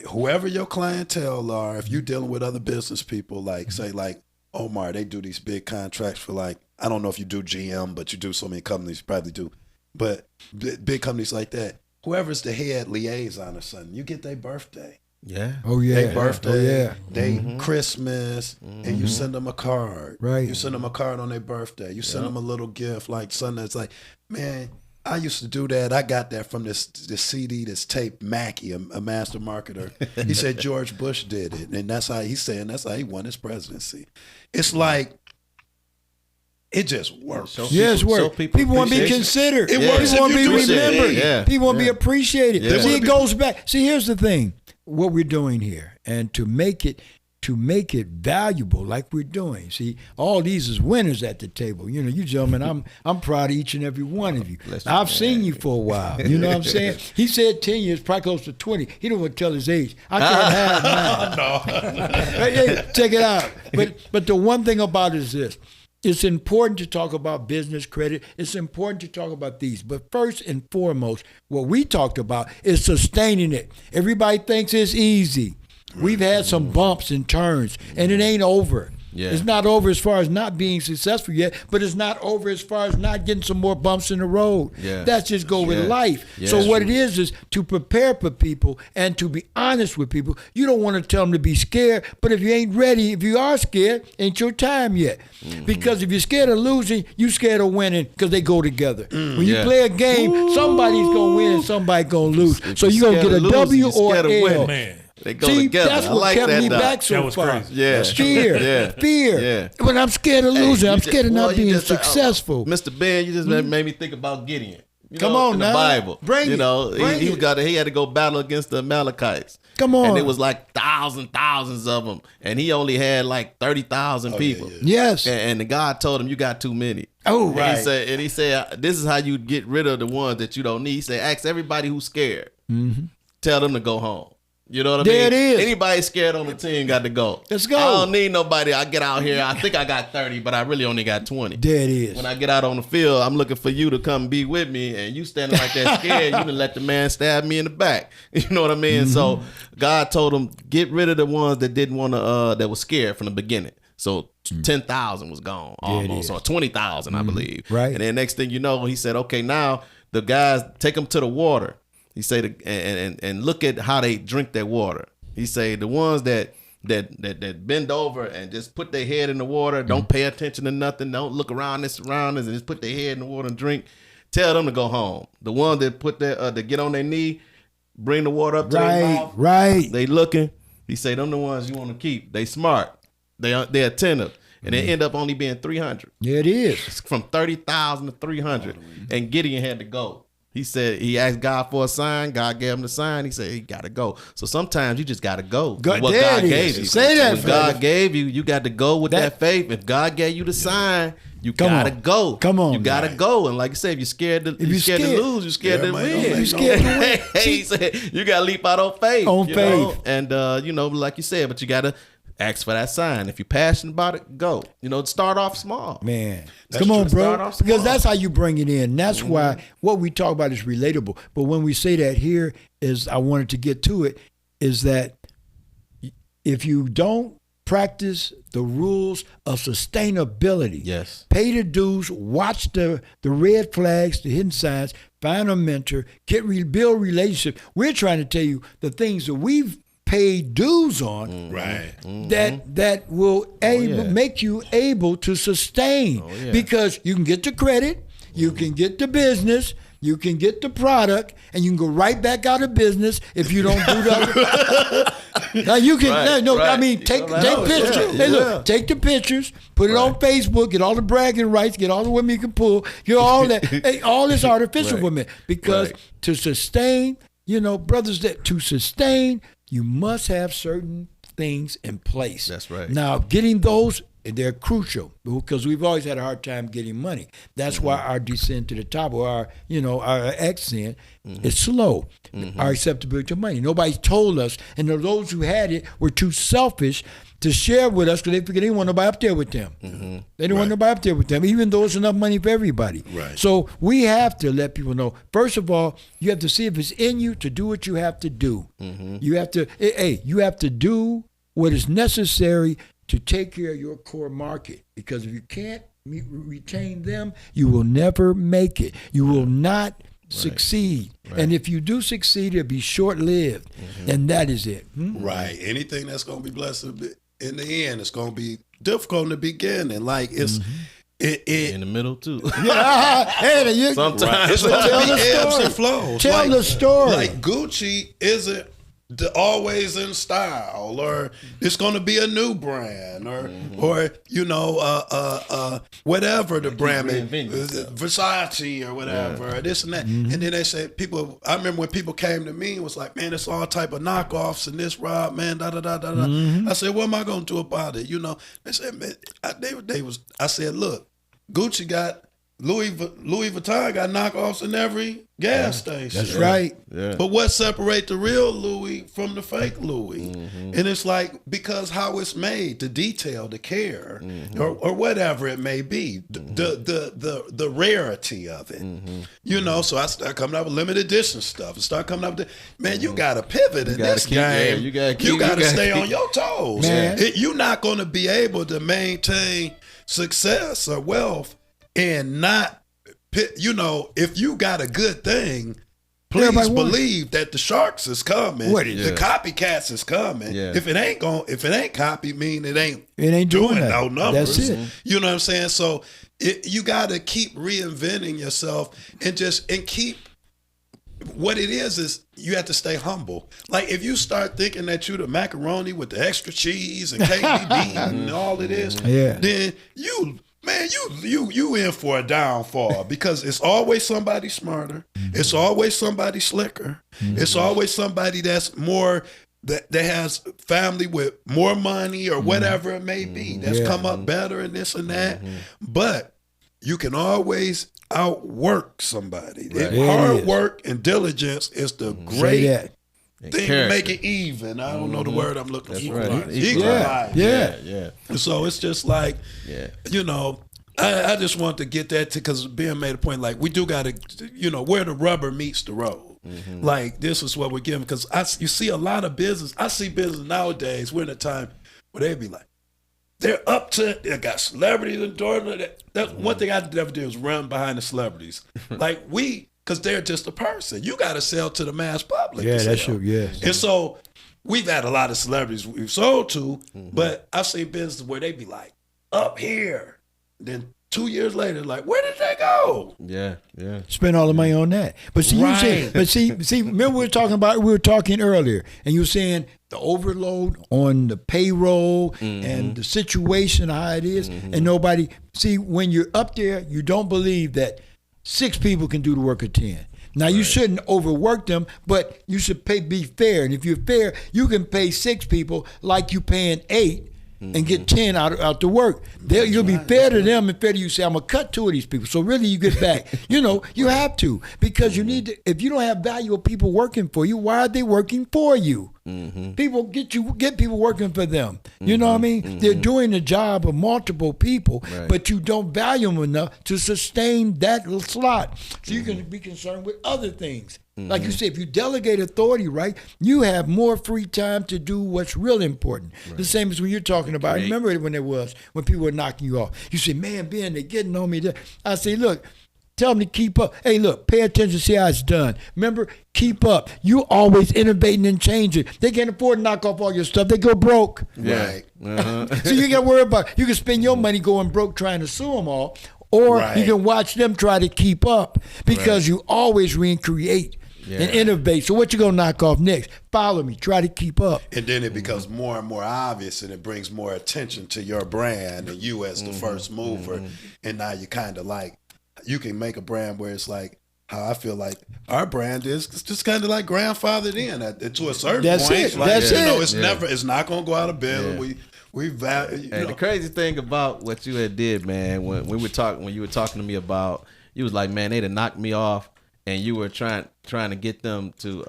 Whoever your clientele are, if you're dealing with other business people, like say, like Omar, they do these big contracts for like, I don't know if you do GM, but you do so many companies, you probably do. But big companies like that, whoever's the head liaison or something, you get their birthday. Yeah. Oh yeah. They birthday, Oh yeah. they Christmas, and you send them a card. Right. You send them a card on their birthday. You send them a little gift, like something that's like, man, I used to do that. I got that from this CD, this tape, Mackey, a master marketer. He said George Bush did it, and that's how that's how he won his presidency. It's like, it just works. Yes, it works. People want to be considered. It works. People want to be If you do it. remembered. Yeah. People want to be appreciated. Yeah. See, it goes back. See, here's the thing. What we're doing here, and to make it valuable, like we're doing. See, all these is winners at the table. You know, you gentlemen, I'm proud of each and every one of you. I've seen you for a while. You know what I'm saying? He said 10 years, probably close to 20. He don't want to tell his age. I can't have mine. Hey, check it out. But the one thing about it is this. It's important to talk about business credit. It's important to talk about these. But first and foremost, what we talked about is sustaining it. Everybody thinks it's easy. We've had some bumps and turns, and it ain't over. Yeah. It's not over as far as not being successful yet, but it's not over as far as not getting some more bumps in the road. Yeah. That's just go with Yeah. life. Yeah. So what it is to prepare for people and to be honest with people. You don't want to tell them to be scared, but if you ain't ready, if you are scared, ain't your time yet. Because if you're scared of losing, you scared of winning, because they go together. When you Yeah. play a game, somebody's going to win and somebody's going to lose. So you're going to get a W or scared of L. winning. Man. They go See, together. that's I what like kept that, me Doc. back so That was far. crazy. Yeah. Fear. Yeah. Fear. Yeah. When I'm scared of losing, I'm scared of not being just, successful. Mr. Ben, you just made me think about Gideon. You Come know, on in now. the Bible. Bring you it. know, Bring he it. he had to go battle against the Amalekites. Come on. And it was like thousands of them, and he only had like 30,000 people. Yes. And the God told him, "You got too many." Oh, And right. He said, "This is how you get rid of the ones that you don't need." He said, "Ask everybody who's scared. Tell them to go home." You know what I There mean? it is. Anybody scared on the team got to go. Let's go. I don't need nobody. I get out here. I think I got 30, but I really only got 20. There it is. When I get out on the field, I'm looking for you to come be with me, and you standing like that scared, you done let the man stab me in the back. You know what I mean? So God told him, get rid of the ones that didn't want to, that was scared from the beginning. So 10,000 was gone almost, or 20,000, I believe. Right. And then next thing you know, he said, okay, now the guys, take them to the water. He said, and look at how they drink that water. He say the ones that bend over and just put their head in the water, don't pay attention to nothing, don't look around their surroundings, and just put their head in the water and drink. Tell them to go home. The ones that put their that get on their knee, bring the water up to their mouth. Right. They looking. He say them the ones you want to keep. They smart. They attentive, and they end up only being 300. There it is. It's from 30,000 to 300, and Gideon had to go. He said he asked God for a sign. God gave him the sign. He said he got to go. So sometimes you just got to go. Go- What there God it gave is. you. Say that, When brother. God gave you, you got to go with that faith. If God gave you the sign, you Come got to on. go. Come on You got to now. go. And like I said, if you're scared to, you're scared to scared- lose, you're scared Yeah, to man, win. you scared to win. He said you got to leap out on faith. On you know? faith. And, like you said, but you got to ask for that sign. If you're passionate about it, go. Start off small. Man, That's come on, true. bro. Start off Because small. that's how you bring it in. That's why what we talk about is relatable. But when we say that here, is I wanted to get to it, is that if you don't practice the rules of sustainability, Yes. pay the dues, watch the red flags, the hidden signs, find a mentor, build relationship. We're trying to tell you the things that we've paid dues on, Right. that will yeah. make you able to sustain, yeah. because you can get the credit, you can get the business, you can get the product, and you can go right back out of business if you don't do that. Now you can Right, no, I right. mean You take go right. pictures. Yeah, Hey, look, yeah. take the pictures, put it on Facebook, get all the bragging rights, get all the women you can pull, get all that, hey, all this artificial Right. women, because Right. to sustain, brothers, that to sustain, you must have certain things in place. That's right. Now, getting those, they're crucial, because we've always had a hard time getting money. That's why our descent to the top, or our ascent, is slow. Our acceptability to money. Nobody's told us, and those who had it were too selfish to share with us, because they figured they didn't want nobody up there with them. They didn't want nobody up there with them, even though it's enough money for everybody. Right. So we have to let people know, first of all, you have to see if it's in you to do what you have to do. You have to, you have to do what is necessary to take care of your core market, because if you can't retain them, you will never make it. You will not succeed. Right. And if you do succeed, it'll be short-lived. And that is it. Right. Anything that's going to be blessed in the end, it's going to be difficult in the beginning. Like it's in the middle too. Hey, sometimes it's going to be ebbs and flows. Tell the story. Like Gucci isn't always in style, or it's going to be a new brand, or you know, whatever the brand is, Versace or whatever, this and that. And then they said, people, I remember when people came to me and was like, man, it's all type of knockoffs and this, Rob, man, da da da da da. I said, what am I going to do about it? You know, they said, man, I said, look, Gucci got Louis Vuitton got knockoffs in every gas station. That's right. Yeah. But what separates the real Louis from the fake Louis? And it's like, because how it's made, the detail, the care, or whatever it may be, the rarity of it. You know, so I start coming up with limited edition stuff. And start coming up with, man, you got to pivot in this game. You got to stay on your toes. You're not going to be able to maintain success or wealth and not, you know, if you got a good thing, please believe that the sharks is coming. The copycats is coming. If it ain't copy, mean it ain't doing no numbers. That's it. You know what I'm saying? So you got to keep reinventing yourself and keep. What it is you have to stay humble. Like if you start thinking that you the macaroni with the extra cheese and KBB and all of this, then you in for a downfall, because it's always somebody smarter. It's always somebody slicker. It's always somebody that's more that has family with more money or whatever it may be, that's come up better and this and that. But you can always outwork somebody. Hard work and diligence is the great thing to make it even. I don't know the word I'm looking for. Right. Equalize. Yeah. So it's just like, you know, I just want to get that because Ben made a point, like we do got to, you know, where the rubber meets the road. Like this is what we're giving, because you see a lot of business. I see business nowadays. We're in a time where they be like, they're up to, they got celebrities endorsing. That's one thing I never do is run behind the celebrities. Like because they're just a person. You got to sell to the mass public. Yeah, that's true. Yeah. And so we've had a lot of celebrities we've sold to, but I've seen businesses where they be like, up here. Then 2 years later, like, where did they go? Yeah. Spend all the money on that. But see, remember we were talking earlier, and you were saying the overload on the payroll and the situation, how it is, and nobody. See, when you're up there, you don't believe that 6 people can do the work of 10. Now, you shouldn't overwork them, but you should be fair. And if you're fair, you can pay 6 people like you paying 8. And get 10 out to work. You'll be fair to them and fair to you. Say, I'm going to cut 2 of these people. So really you get back. You know, you have to. Because you need to, if you don't have valuable people working for you, why are they working for you? People get people working for them. You know what I mean? They're doing the job of multiple people, but you don't value them enough to sustain that little slot. So you can be concerned with other things. Like you said, if you delegate authority, right, you have more free time to do what's really important. The same as when you're talking about, remember when people were knocking you off. You say, man, Ben, they're getting on me. I say, look, tell them to keep up. Hey, look, pay attention, see how it's done. Remember, keep up. You always innovating and changing. They can't afford to knock off all your stuff. They go broke. Right. So you got to worry about, you can spend your money going broke trying to sue them all, or you can watch them try to keep up, because you always recreate. And innovate. So what you gonna knock off next? Follow me. Try to keep up. And then it becomes more and more obvious, and it brings more attention to your brand and you as the first mover. And now you kind of like, you can make a brand where it's like how I feel like our brand is. It's just kind of like grandfathered in to a certain point. That's it. It's not gonna go out of business. We value. And the crazy thing about what you had did, man, when you were talking to me about, you was like, man, they'd have knocked me off. And you were trying to get them to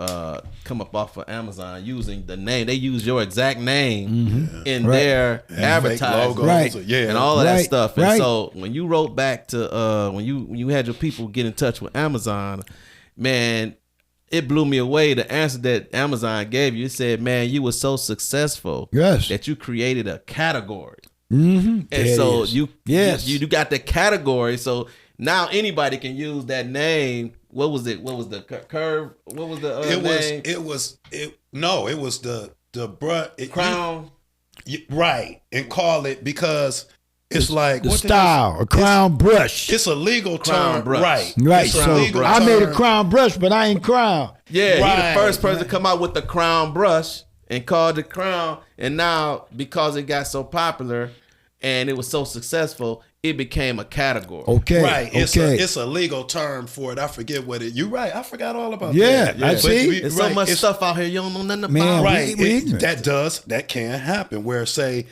come up off of Amazon using the name. They use your exact name in their advertising, and all of that stuff. And so when you wrote back to when you had your people get in touch with Amazon, man, it blew me away. The answer that Amazon gave you, it said, man, you were so successful Yes. that you created a category. Mm-hmm. And so you got the category. So now anybody can use that name. What was it? What was the curve? What was the name? It was the Crown. Right. And call it, because it's like the style, a crown brush. It's a legal Crown term. brush. Right. Right. It's a So legal I made a term. crown brush, but I ain't crown. Yeah, Right, he the first person to come out with the crown brush and called it crown. And now, because it got so popular and it was so successful, it became a category. Okay. Right. Okay. It's a legal term for it. I forget what it. You're right. I forgot all about Yeah, that. I see. There's so much stuff out here you don't know nothing Man, about. Right. we ignorant. That can happen, where, say,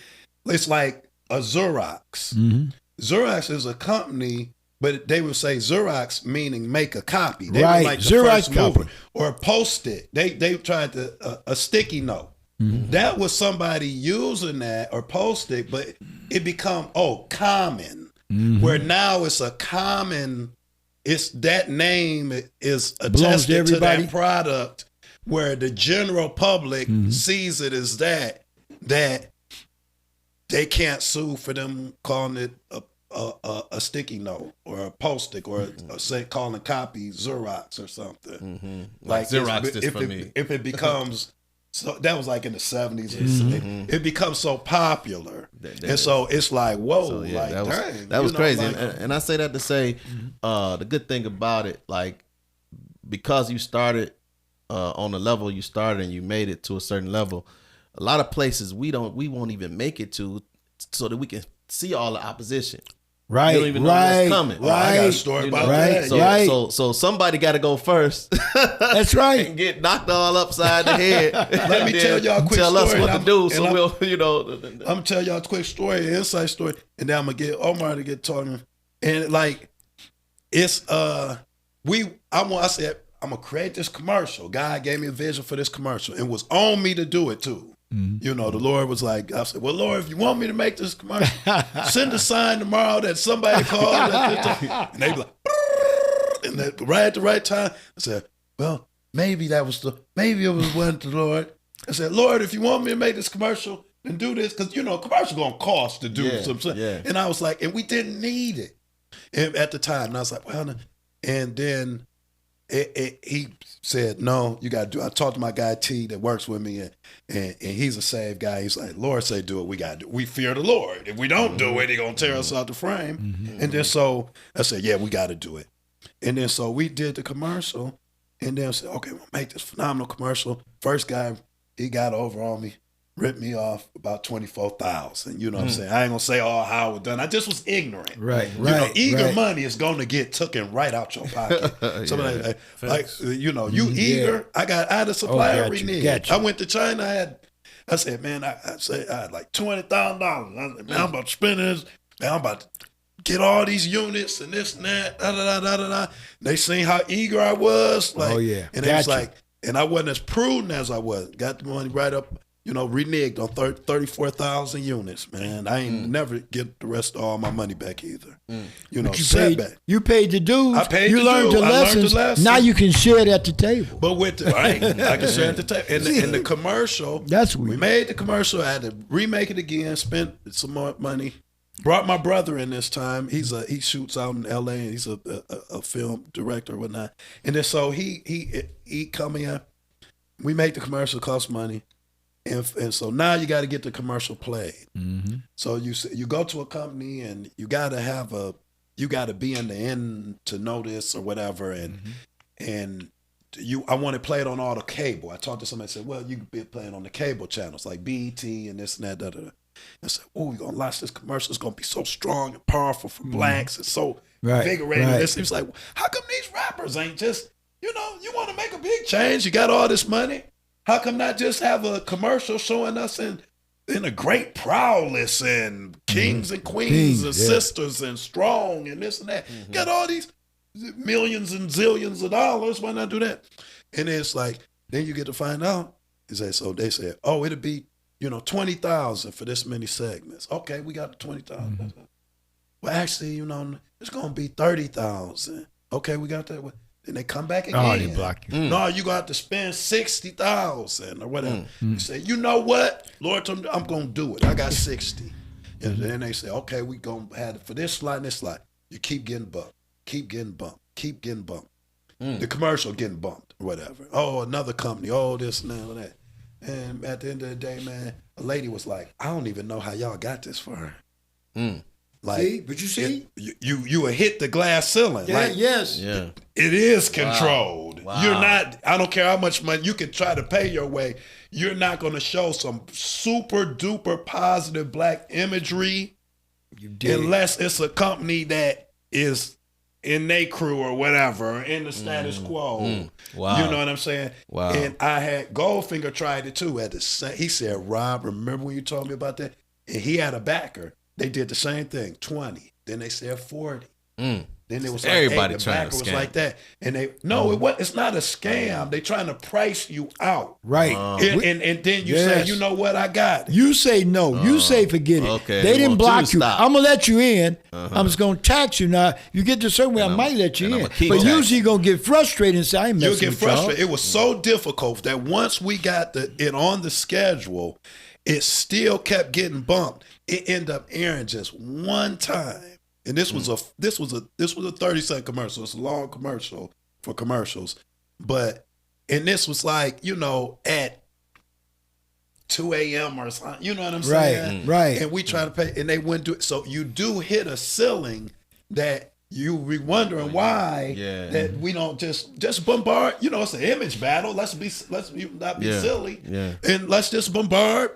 it's like a Xerox. Mm-hmm. Xerox is a company, but they would say Xerox meaning make a copy. They Right. were like the Xerox first mover. company. Or Post-it. They tried a sticky note. Mm-hmm. That was somebody using that, or Post-it, but it become common. Mm-hmm. Where now it's a common, it's that name is Belongs to attested to everybody. that product, where the general public sees it as that they can't sue for them calling it a sticky note or a Post-it or say calling copy Xerox or something. Like Xerox just for me. If it becomes, so that was like in the 70s. It becomes so popular, and so it's like, whoa, So, yeah, like dang, that was you know, crazy. like- And I say that to say, the good thing about it, like, because you started on the level you started and you made it to a certain level, a lot of places we won't even make it to, so that we can see all the opposition. Right. You don't even know what's coming. Oh, I got a Right. story You about know? Right. that. So somebody got to go first. That's right. And get knocked all upside the head. Let me tell y'all a quick tell us story, what to and do. I'm- So and we'll, I'm gonna tell y'all a quick story, an inside story, and then I'm gonna get Omar to get talking. And like, it's I said I'm gonna create this commercial. God gave me a vision for this commercial, and was on me to do it too. You know, the Lord was like, I said, well, Lord, if you want me to make this commercial, send a sign tomorrow that somebody called. And they be like, and that right at the right time, I said, well, maybe it was one to the Lord. I said, Lord, if you want me to make this commercial, then do this, because you know, commercial gonna cost to do something. Yeah. And I was like, and we didn't need it at the time. And I was like, well, and then he said, no, you got to do. I talked to my guy T that works with me, and he's a saved guy. He's like, Lord say do it. We got to do. We fear the Lord. If we don't do it, He gonna tear us out the frame. And then so I said, yeah, we got to do it. And then so we did the commercial, and then I said, okay, we'll make this phenomenal commercial. First guy, he got over on me, ripped me off about 24,000. You know what I'm saying? I ain't gonna say how it was done. I just was ignorant. Right. You know, Right. eager right. money is going to get taken right out your pocket. Somebody like you know, you Yeah. eager. I had a supplier got you, renege. got you. I went to China. I said, man, I had like $20,000. I said, man, I'm about to spend this. Man, I'm about to get all these units and this and that. Da, da, da, da, da, da. They seen how eager I was. Like, Oh, yeah. And it was Got you. like, and I wasn't as prudent as I was. Got the money right up. You know, reneged on 34,000 units, man. I ain't never get the rest of all my money back either. You know, setback. You paid the dues. I paid you the learned dues. the I learned the lessons. lesson. Now you can share it at the table. But with the, right, I can share at the table. And the commercial, That's we weird. made the commercial. I had to remake it again, spent some more money. Brought my brother in this time. He shoots out in L.A. and he's a film director or whatnot. And then so he come in. We make the commercial, cost money. And so now you got to get the commercial played. Mm-hmm. So you go to a company and you got to be in the end to know this or whatever. And I want to play it on all the cable. I talked to somebody and said, well, you can be playing on the cable channels like BET and this and that. Da, da, da. I said, oh, we're going to launch this commercial. It's going to be so strong and powerful for blacks. It's so invigorating. right. He was like, how come these rappers ain't just, you want to make a big change? You got all this money. How come not just have a commercial showing us in a great prowess and kings and queens and sisters and strong and this and that? Got all these millions and zillions of dollars. Why not do that? And it's like, then you get to find out. So they said, oh, it'll be, 20,000 for this many segments. Okay, we got the 20,000. Well, actually, it's going to be 30,000. Okay, we got that. Then they come back again. Oh, they block you. No, you got to spend $60,000 or whatever. You say, you know what, Lord, I'm gonna do it. I got 60, and then they say, okay, we gonna have it for this slot and this slot. You keep getting bumped, keep getting bumped, keep getting bumped. The commercial getting bumped or whatever. Oh, another company. Oh, this and that. And at the end of the day, man, a lady was like, I don't even know how y'all got this for her. Like, See? But you see? you will hit the glass ceiling. Yeah, like, yes. Yeah. it is controlled. Wow. You're not, I don't care how much money you can try to pay your way, you're not going to show some super duper positive black imagery You did. unless it's a company that is in their crew or whatever, or in the status quo. Wow. You know what I'm saying? Wow. And I had Goldfinger tried it too. At the same, he said, Rob, remember when you told me about that? And he had a backer. They did the same thing, 20. Then they said 40. Then it was like, Everybody hey, the trying to backer was scam. like that. And they, it's not a scam. They trying to price you out. Right. And then you say, Yes. you know what, I got it. You say no. You say forget it. okay. They They didn't want you block to you. stop. I'm gonna let you in. I'm just gonna tax you now. You get to a certain way, I might let you and in. I'ma keep But taxing. usually you're gonna get frustrated and say, I ain't You'll messing get with y'all. frustrated. It was so difficult that once we got it on the schedule, it still kept getting bumped. It ended up airing just one time. And this was a 30-second commercial. It's a long commercial for commercials. And this was like, at 2 a.m. or something. You know what I'm saying? Right. And we try to pay, and they wouldn't do it. So you do hit a ceiling that you be wondering why that we don't just bombard. It's an image battle. Let's not be silly. Yeah. And let's just bombard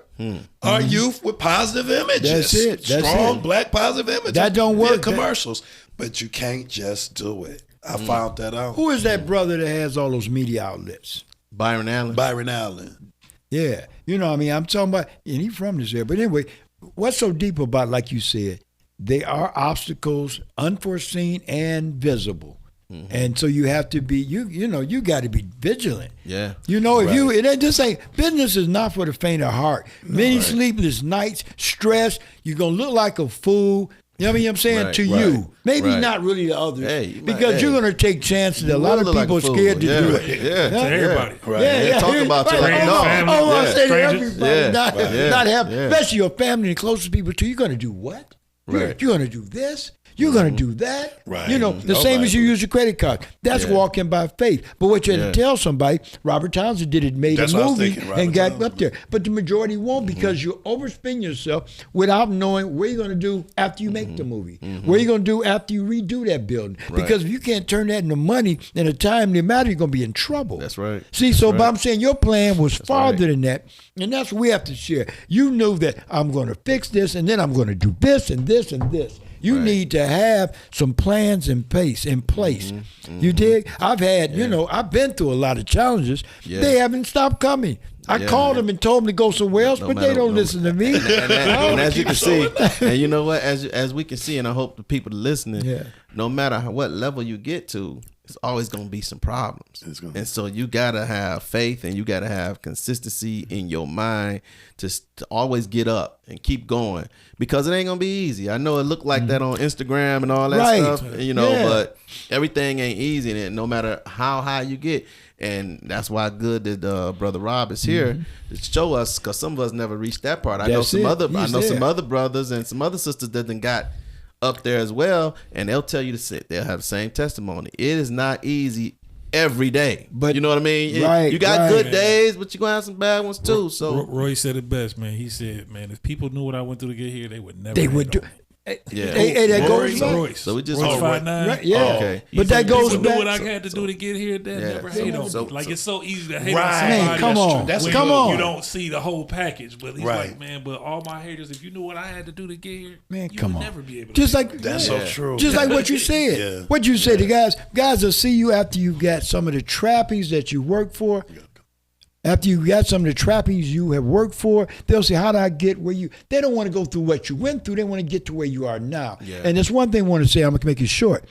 our youth with positive images. That's it. That's Strong it. black positive images. That don't via work. commercials. But you can't just do it. I found that out. Who is that brother that has all those media outlets? Byron Allen. Byron Allen. Yeah. I'm talking about, and he's from this area. But anyway, what's so deep about, like you said, they are obstacles, unforeseen and visible. And so you have to be, you got to be vigilant. Yeah. If this ain't, business is not for the faint of heart. Many sleepless nights, stress, you're going to look like a fool. You know what I'm saying? Right, to right, you. Maybe right. not really to others. Hey, you because might- you're hey. going to take chances that a You lot will of look people like a are scared to fool. do Yeah, it. yeah. To everybody. Right. They talk about you like Friends, no. family, I yeah. say to Strangers. everybody, Yeah, not yeah, have, yeah. especially your family and closest people too. You're going to do what? Right. You're going to do this. You're going to do that. Right. The same as you use your credit card. That's walking by faith. But what you had to tell somebody, Robert Townsend did it, made That's a what I was movie thinking, Robert and got Townsend. up there. But the majority won't because you overspend yourself without knowing what you're going to do after you make the movie. What you're going to do after you redo that building. Because if you can't turn that into money in a timely matter, you're going to be in trouble. That's right. See, but I'm saying your plan was farther right. than that. And that's what we have to share. You knew that I'm going to fix this and then I'm going to do this and this and this. You need to have some plans in place. You dig? I've had, I've been through a lot of challenges. Yeah. They haven't stopped coming. I called them and told them to go somewhere else, but they don't listen to me. And as you can see, and you know what, as we can see, and I hope the people listening, no matter what level you get to, it's always going to be some problems. And so you got to have faith and you got to have consistency in your mind to always get up and keep going because it ain't going to be easy. I know it looked like that on Instagram and all that stuff, but everything ain't easy. And no matter how high you get, and that's why good that Brother Rob is here to show us, because some of us never reached that part. I know some other brothers and some other sisters that done got up there as well, and they'll tell you to sit. They'll have the same testimony. It is not easy every day, but you know what I mean. You got good days, but you're gonna have some bad ones too. So Roy said it best, man. He said, "Man, if people knew what I went through to get here, they would never." They would do. Hey, that goes back. Royce. So we just Royce oh, 5'9". Right, yeah. okay. But that goes People knew back. what I had to do to get here. They never hate on me. Like it's so easy to hate on Right. somebody. Man, come That's on. true. That's when Come you, on. You don't see the whole package, but he's Right. like, man, but all my haters, if you knew what I had to do to get here, Man, you come would on. never be able to. Just like That's so true. Just like what you said. Yeah. What you said, the guys will see you after you got some of the trappings that you work for. After you got some of the trappings you have worked for, they'll say, how did I get where you, they don't want to go through what you went through. They want to get to where you are now. Yeah. And there's one thing I want to say, I'm going to make it short.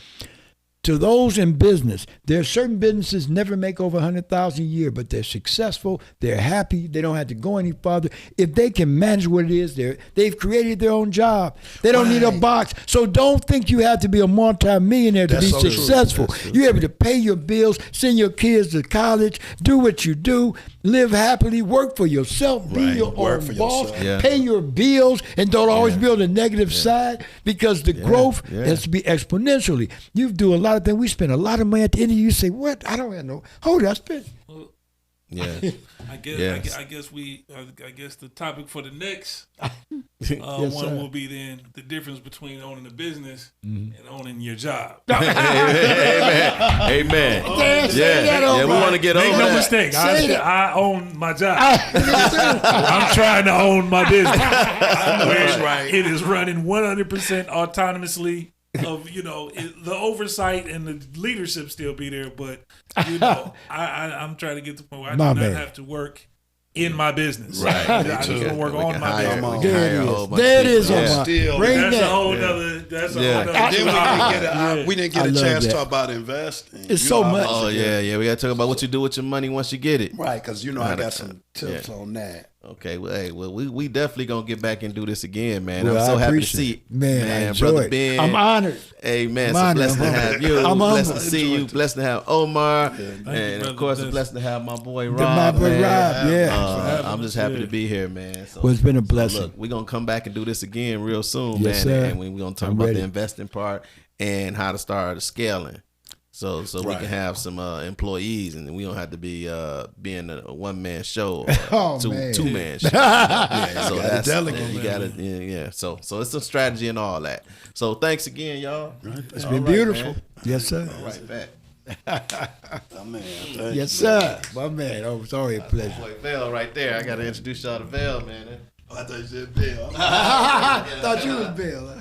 to those in business, there are certain businesses never make over 100,000 a year, but they're successful, they're happy, they don't have to go any farther. If they can manage what it is, they've created their own job. They don't need a box. So don't think you have to be a multi-millionaire to be successful. You're able to pay your bills, send your kids to college, do what you do, live happily, work for yourself, be your own boss, pay your bills, and don't always be on the negative side, because the growth has to be exponentially. You do a lot of things. We spend a lot of money at the end of the year. You say, what? I don't have no. Hold it, I spent. I guess the topic for the next one will be then the difference between owning a business and owning your job. Amen. We want to get over that. Make no mistake. I own my job. I'm trying to own my business. It is running 100% autonomously. The oversight and the leadership still be there, but I'm trying to get to the point where I do not have to work in my business. Right. I just want to work on my business. There it is. That's a whole other. We didn't get a chance to talk about investing. It's so much. Oh yeah. We got to talk about what you do with your money once you get it. Right, because I got some tips on that. Okay, we definitely gonna get back and do this again, man. Well, I'm so happy to see you, man. Brother Ben. I'm honored. Hey, man, it's a blessing to have you. I'm blessed humble. to see you. Blessed to have Omar, and of course, a blessing to have my boy Rob. I'm just happy to be here, man. So, it's been a blessing. Look, we're gonna come back and do this again real soon, yes, man. Sir. And we're gonna talk about the investing part and how to start scaling. So we can have some employees, and we don't have to be being a one-man show or two-man show. So that's you got to So it's a strategy and all that. So thanks again, y'all. It's been beautiful. Man. Yes, sir. All right, back. Yes, sir. My man. Oh, it's always a pleasure. Boy, Vel right there. I got to introduce y'all to Vel, man. I thought you said Bill. Thought you was Bill.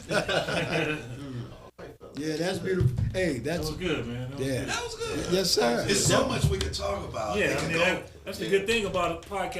Yeah, that's beautiful. Hey, that was good, man. That was good. Yes, sir. There's so much we could talk about. Yeah, that's the good thing about a podcast.